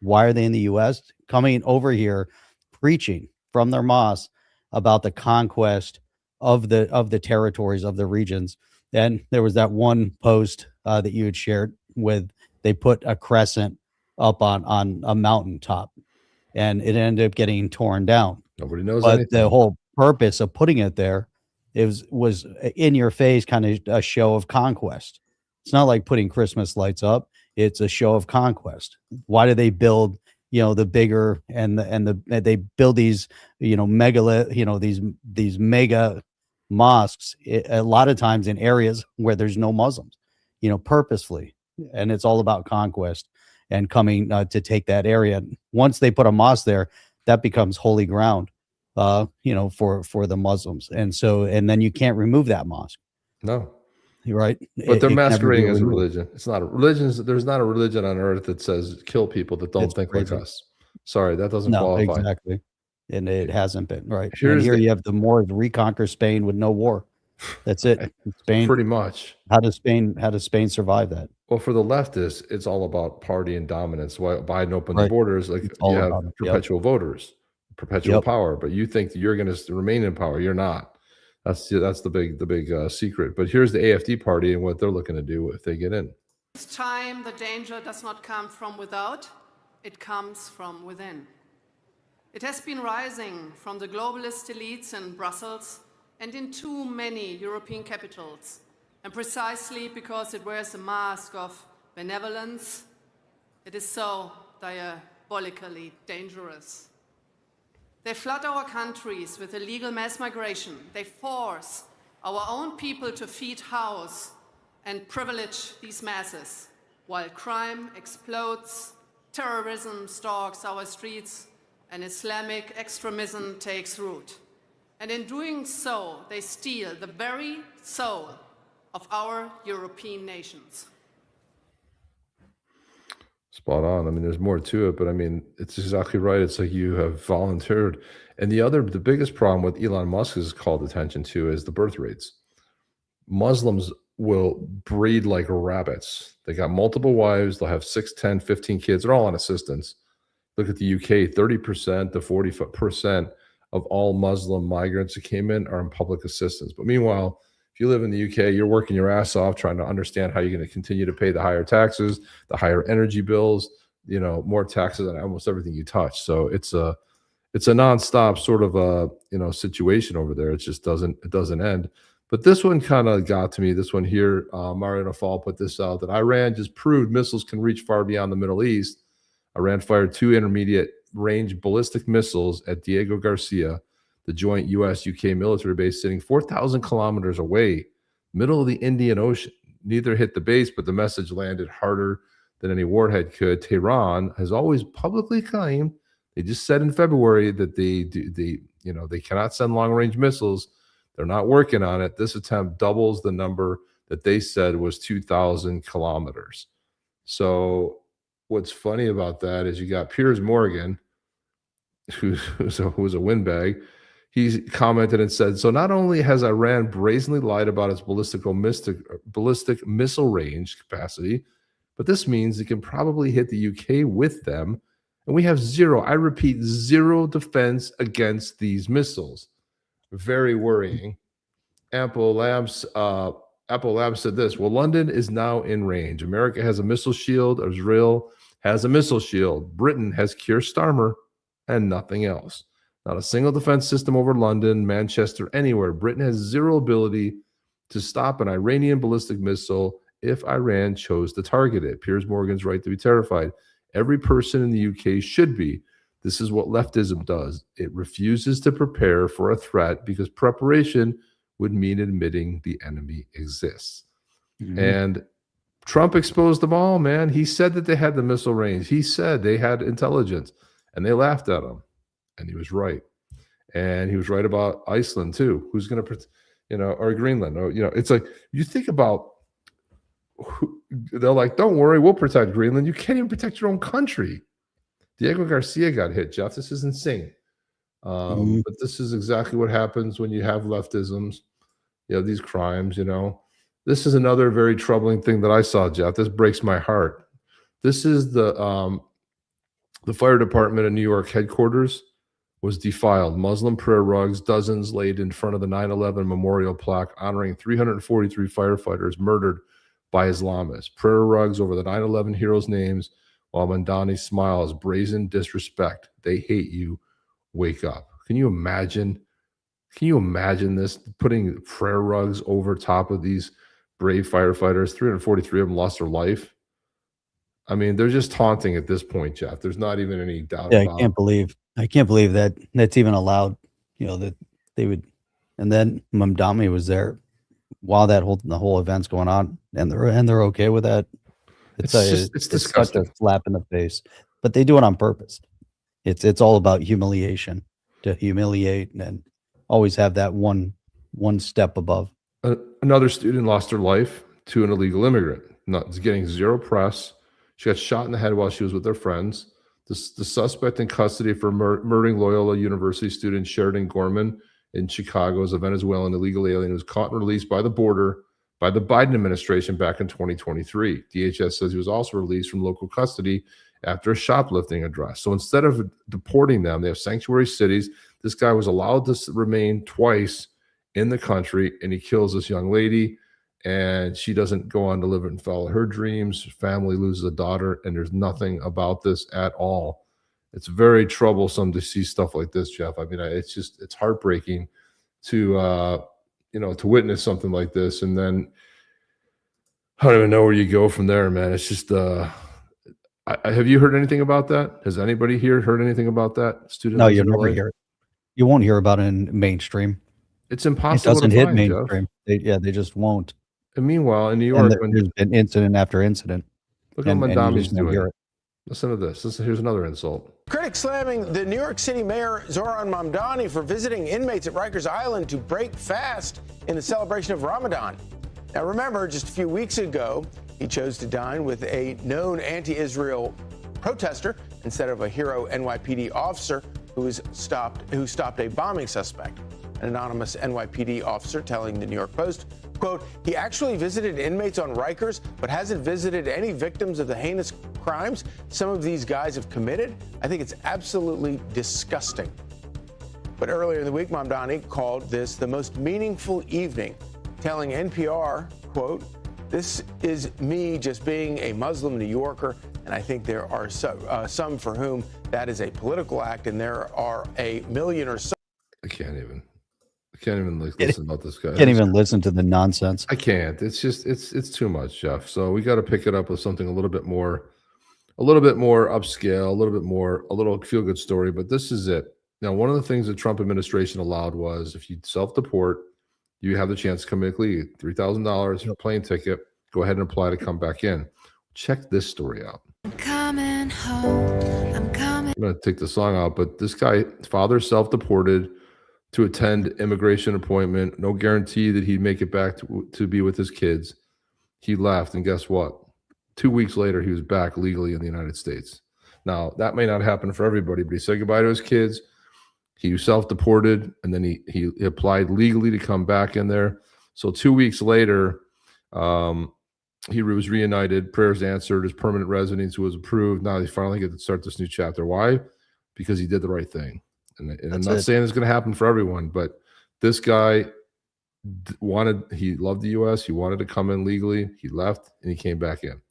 Why are they in the US? Coming over here, preaching from their mosques about the conquest of the territories of the regions. And there was that one post that you had shared with, they put a crescent up on a mountaintop, and it ended up getting torn down. Nobody knows But anything. the whole purpose of putting it there, was in your face, kind of a show of conquest. It's not like putting Christmas lights up. It's a show of conquest. Why do they build, the bigger they build these, these mega mosques a lot of times in areas where there's no Muslims, purposefully, and it's all about conquest and coming to take that area. Once they put a mosque there, that becomes holy ground, for the Muslims, and then you can't remove that mosque. No, you're right. But they're It can never be masquerading as a removed. religion. It's not a religion. There's not a religion on earth that says kill people that don't think crazy. like us. Sorry, that doesn't No, qualify. exactly. And it hasn't been right. And Here's here the- you have the Moors reconquer Spain with no war. That's it. Spain, Pretty much. How does Spain survive that? Well, for the leftists, it's all about party and dominance. Why Biden opened the Right. borders? Like It's all you have about it. Yep. perpetual voters, perpetual Yep. power, but you think that you're going to remain in power. You're not. That's the big secret. But here's the AFD party and what they're looking to do if they get in. This time, the danger does not come from without, it comes from within. It has been rising from the globalist elites in Brussels and in too many European capitals, and precisely because it wears a mask of benevolence, it is so diabolically dangerous. They flood our countries with illegal mass migration. They force our own people to feed, house, and privilege these masses, while crime explodes, terrorism stalks our streets, and Islamic extremism takes root. And in doing so, they steal the very soul of our European nations. Spot on. I mean, there's more to it, but I mean, it's exactly right. It's like you have volunteered. And the biggest problem with Elon Musk has called attention to is the birth rates. Muslims will breed like rabbits. They got multiple wives. They'll have 6, 10, 15 kids. They're all on assistance. Look at the UK, 30% to 40% of all Muslim migrants that came in are in public assistance. But meanwhile, if you live in the UK, you're working your ass off trying to understand how you're going to continue to pay the higher taxes, the higher energy bills, more taxes on almost everything you touch. So it's a nonstop sort of a situation over there. It just doesn't end. But this one kind of got to me. This one here, Mario Nafal put this out, that Iran just proved missiles can reach far beyond the Middle East. Iran fired 2 intermediate range ballistic missiles at Diego Garcia, the joint U.S.-UK military base sitting 4,000 kilometers away, middle of the Indian Ocean. Neither hit the base, but the message landed harder than any warhead could. Tehran has always publicly claimed, they just said in February that they cannot send long-range missiles. They're not working on it. This attempt doubles the number that they said was 2,000 kilometers. So what's funny about that is you got Piers Morgan, who's a windbag. he commented and said, so not only has Iran brazenly lied about its ballistic missile range capacity, but this means it can probably hit the UK with them. And we have zero, I repeat, zero defense against these missiles. Very worrying. Apple Labs said this, well, London is now in range. America has a missile shield. Israel has a missile shield. Britain has Keir Starmer and nothing else. Not a single defense system over London, Manchester, anywhere. Britain has zero ability to stop an Iranian ballistic missile if Iran chose to target it. Piers Morgan's right to be terrified. Every person in the UK should be. This is what leftism does. It refuses to prepare for a threat because preparation would mean admitting the enemy exists. Mm-hmm. And Trump exposed them all, man. He said that they had the missile range. He said they had intelligence, and they laughed at him. And he was right. And he was right about Iceland, too. Who's going to, or Greenland. Or, it's like, you think about, they're like, don't worry, we'll protect Greenland. You can't even protect your own country. Diego Garcia got hit, Jeff. This is insane. But this is exactly what happens when you have leftisms, these crimes, This is another very troubling thing that I saw, Jeff. This breaks my heart. This is the fire department in New York headquarters was defiled. Muslim prayer rugs, dozens laid in front of the 9/11 memorial plaque honoring 343 firefighters murdered by Islamists. Prayer rugs over the 9/11 heroes' names while Mamdani smiles. Brazen disrespect. They hate you. Wake up. Can you imagine? Can you imagine this? Putting prayer rugs over top of these brave firefighters. 343 of them lost their life. I mean, they're just taunting at this point, Jeff. There's not even any doubt about it. I can't believe that that's even allowed, that they would. And then Mamdani was there while the whole event's going on, and they're okay with that. It's disgusting. Such a slap in the face, but they do it on purpose. It's all about humiliation, to humiliate and always have that one step above. Another student lost her life to an illegal immigrant. Not getting zero press. She got shot in the head while she was with her friends. The suspect in custody for murdering Loyola University student Sheridan Gorman in Chicago is a Venezuelan illegal alien who was caught and released by the border by the Biden administration back in 2023. DHS says he was also released from local custody after a shoplifting address. So instead of deporting them, they have sanctuary cities. This guy was allowed to remain twice in the country, and he kills this young lady. And she doesn't go on to live and follow her dreams. Her family loses a daughter, and there's nothing about this at all. It's very troublesome to see stuff like this, Jeff. I mean, it's heartbreaking to witness something like this. And then I don't even know where you go from there, man. It's just, have you heard anything about that? Has anybody here heard anything about that? No, you'll never hear it. You won't hear about it in mainstream. It's impossible. It doesn't hit mainstream. They just won't. And meanwhile, in New York, there's been incident after incident. Look what Mamdani's doing. Listen to this. Here's another insult. Critics slamming the New York City mayor Zohran Mamdani for visiting inmates at Rikers Island to break fast in the celebration of Ramadan. Now remember, just a few weeks ago, he chose to dine with a known anti-Israel protester instead of a hero NYPD officer who stopped a bombing suspect. An anonymous NYPD officer telling the New York Post, quote, he actually visited inmates on Rikers, but hasn't visited any victims of the heinous crimes some of these guys have committed. I think it's absolutely disgusting. But earlier in the week, Mamdani called this the most meaningful evening, telling NPR, quote, this is me just being a Muslim New Yorker, and I think there are some for whom that is a political act, and there are a million or so. I can't even listen about this guy. Can't even listen to the nonsense. I can't. It's just it's too much, Jeff. So we got to pick it up with something a little bit more upscale, a little feel good story. But this is it. Now, one of the things the Trump administration allowed was if you self-deport, you have the chance to come back legally. $3,000 plane ticket. Go ahead and apply to come back in. Check this story out. I'm coming home. I'm going to take the song out, but this guy, father self-deported to attend immigration appointment. No guarantee that he'd make it back to be with his kids. He left, and guess what? 2 weeks later, he was back legally in the United States. Now, that may not happen for everybody, but he said goodbye to his kids, He self-deported, and then he applied legally to come back in there. So 2 weeks later, he was reunited. Prayers answered. His permanent residence was approved. Now he finally get to start this new chapter. Why? Because he did the right thing. And I'm not saying it's going to happen for everyone, but this guy he loved the U.S. He wanted to come in legally. He left, and he came back in.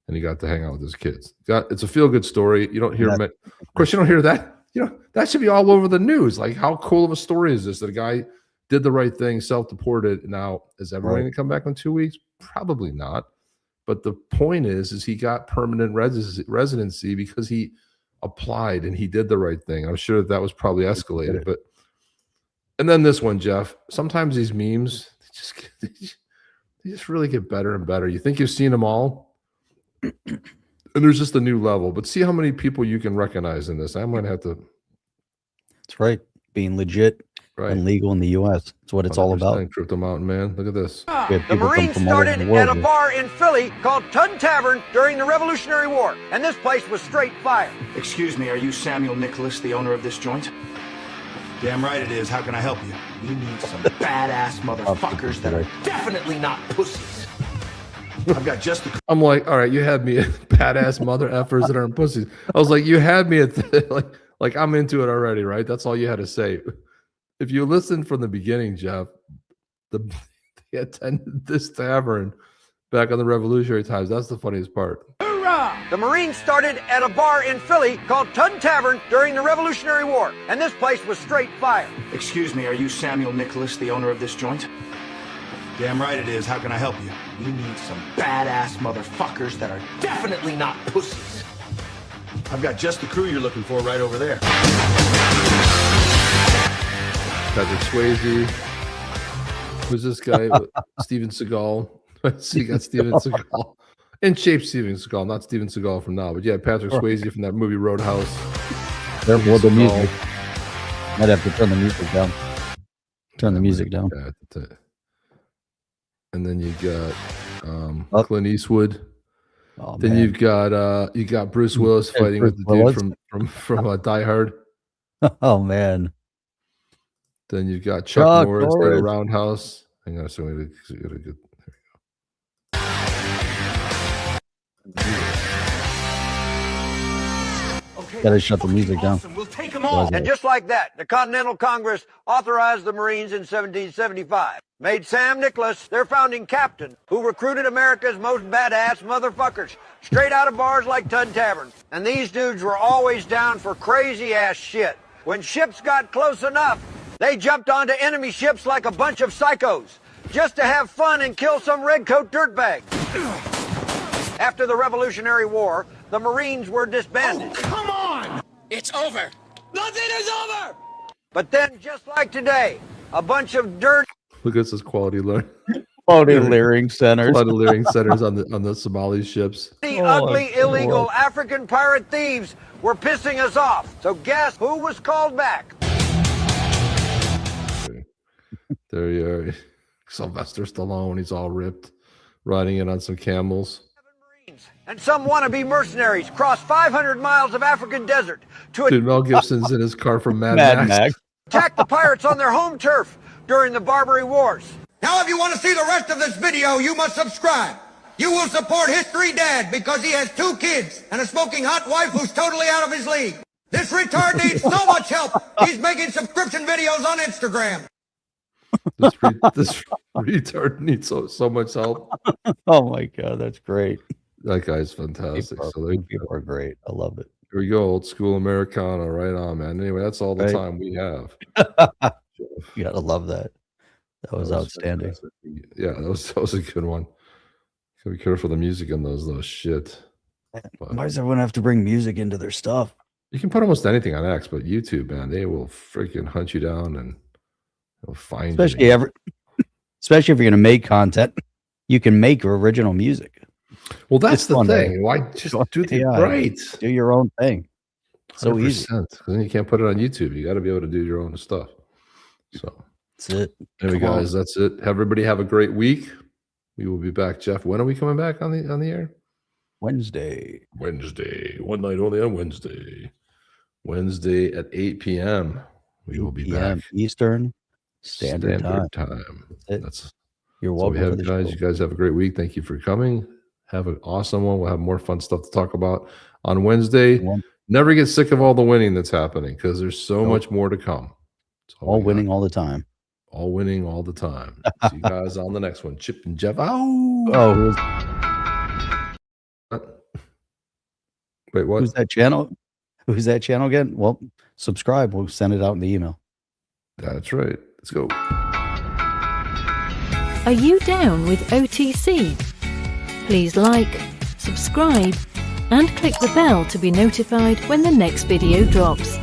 And he got to hang out with his kids. It's a feel-good story. You don't hear, of course, you don't hear that. That should be all over the news. Like, how cool of a story is this? That a guy did the right thing, self-deported. Now, is everyone going to come back in 2 weeks? Probably not. But the point is he got permanent residency because he applied and he did the right thing. I'm sure that was probably escalated. And then this one, Jeff. Sometimes these memes, they just really get better and better. You think you've seen them all? And there's just a new level, but see how many people you can recognize in this. I might have to. That's right. Being legit and legal in the U.S. That's what it's all about. Crypto Mountain Man. Look at this. The Marines started at a bar in Philly called Tun Tavern during the Revolutionary War, and this place was straight fire. Excuse me, are you Samuel Nicholas, the owner of this joint? Damn right it is. How can I help you? We need some badass motherfuckers that are definitely not pussies. I've got just the... I'm like, all right, you had me at badass mother effers that aren't pussies. I was like, you had me at like I'm into it already, right? That's all you had to say. If you listen from the beginning, Jeff, they attended this tavern back on the Revolutionary times. That's the funniest part. Hoorah! The Marines started at a bar in Philly called Tun Tavern during the Revolutionary War, and this place was straight fire. Excuse me, are you Samuel Nicholas, the owner of this joint? Damn right it is. How can I help you? We need some badass motherfuckers that are definitely not pussies. I've got just the crew you're looking for right over there. Patrick Swayze. Who's this guy? Steven Seagal. So you got Steven Seagal. In shape Steven Seagal, not Steven Seagal from now. But yeah, Patrick Swayze from that movie Roadhouse. Therefore, the music. Might have to turn the music down. Turn the music down. And then you got Clint Eastwood. Oh, then man. you got Bruce Willis fighting with the dude from Die Hard. Oh man. Then you've got Chuck Norris at a Roundhouse. Hang on, so we got a good. Gotta shut the music down. We'll take them all. And just like that, the Continental Congress authorized the Marines in 1775. Made Sam Nicholas their founding captain, who recruited America's most badass motherfuckers, straight out of bars like Tun Tavern. And these dudes were always down for crazy-ass shit. When ships got close enough, they jumped onto enemy ships like a bunch of psychos, just to have fun and kill some redcoat dirtbag. After the Revolutionary War, the Marines were disbanded. Oh, come on! It's over. Nothing is over! But then, just like today, a bunch of dirt... Look at this quality learning. Quality leering centers. Quality leering centers on the Somali ships. Ugly, illegal African pirate thieves were pissing us off. So guess who was called back? There you are. Sylvester Stallone. He's all ripped, riding in on some camels. And some wannabe mercenaries crossed 500 miles of African desert to Dude, Mel Gibson's in his car from Mad Max. attack the pirates on their home turf during the Barbary Wars. Now, if you want to see the rest of this video, you must subscribe. You will support History Dad because he has 2 kids and a smoking hot wife who's totally out of his league. This retard needs so much help, he's making subscription videos on Instagram. This retard needs so much help. Oh my God, that's great. That guy's fantastic. People are great. I love it. Here we go, old school Americana, right on, man. Anyway, that's all the time we have. You gotta love that. That was outstanding. Fantastic. Yeah, that was a good one. Gotta be careful the music in those shit. Why does everyone have to bring music into their stuff? You can put almost anything on X, but YouTube, man, they will freaking hunt you down and they'll find you. Especially if you're gonna make content, you can make original music. Well, that's the thing. Why just do the right? Do your own thing. So easy. Then you can't put it on YouTube. You got to be able to do your own stuff. So that's it. Anyway, guys, that's it. Everybody have a great week. We will be back. Jeff, when are we coming back on the air? Wednesday. One night only on Wednesday. Wednesday at 8 p.m. We will be 8 p.m. back. Eastern Standard Time. That's You're so we welcome. have, guys. You guys have a great week. Thank you for coming. Have an awesome one. We'll have more fun stuff to talk about on Wednesday. Never get sick of all the winning that's happening because there's so much more to come. All winning all the time. All winning all the time. See you guys on the next one. Chip and Jeff. Oh, wait, what? Who's that channel? Who's that channel again? Well, subscribe. We'll send it out in the email. That's right. Let's go. Are you down with OTC? Please like, subscribe, and click the bell to be notified when the next video drops.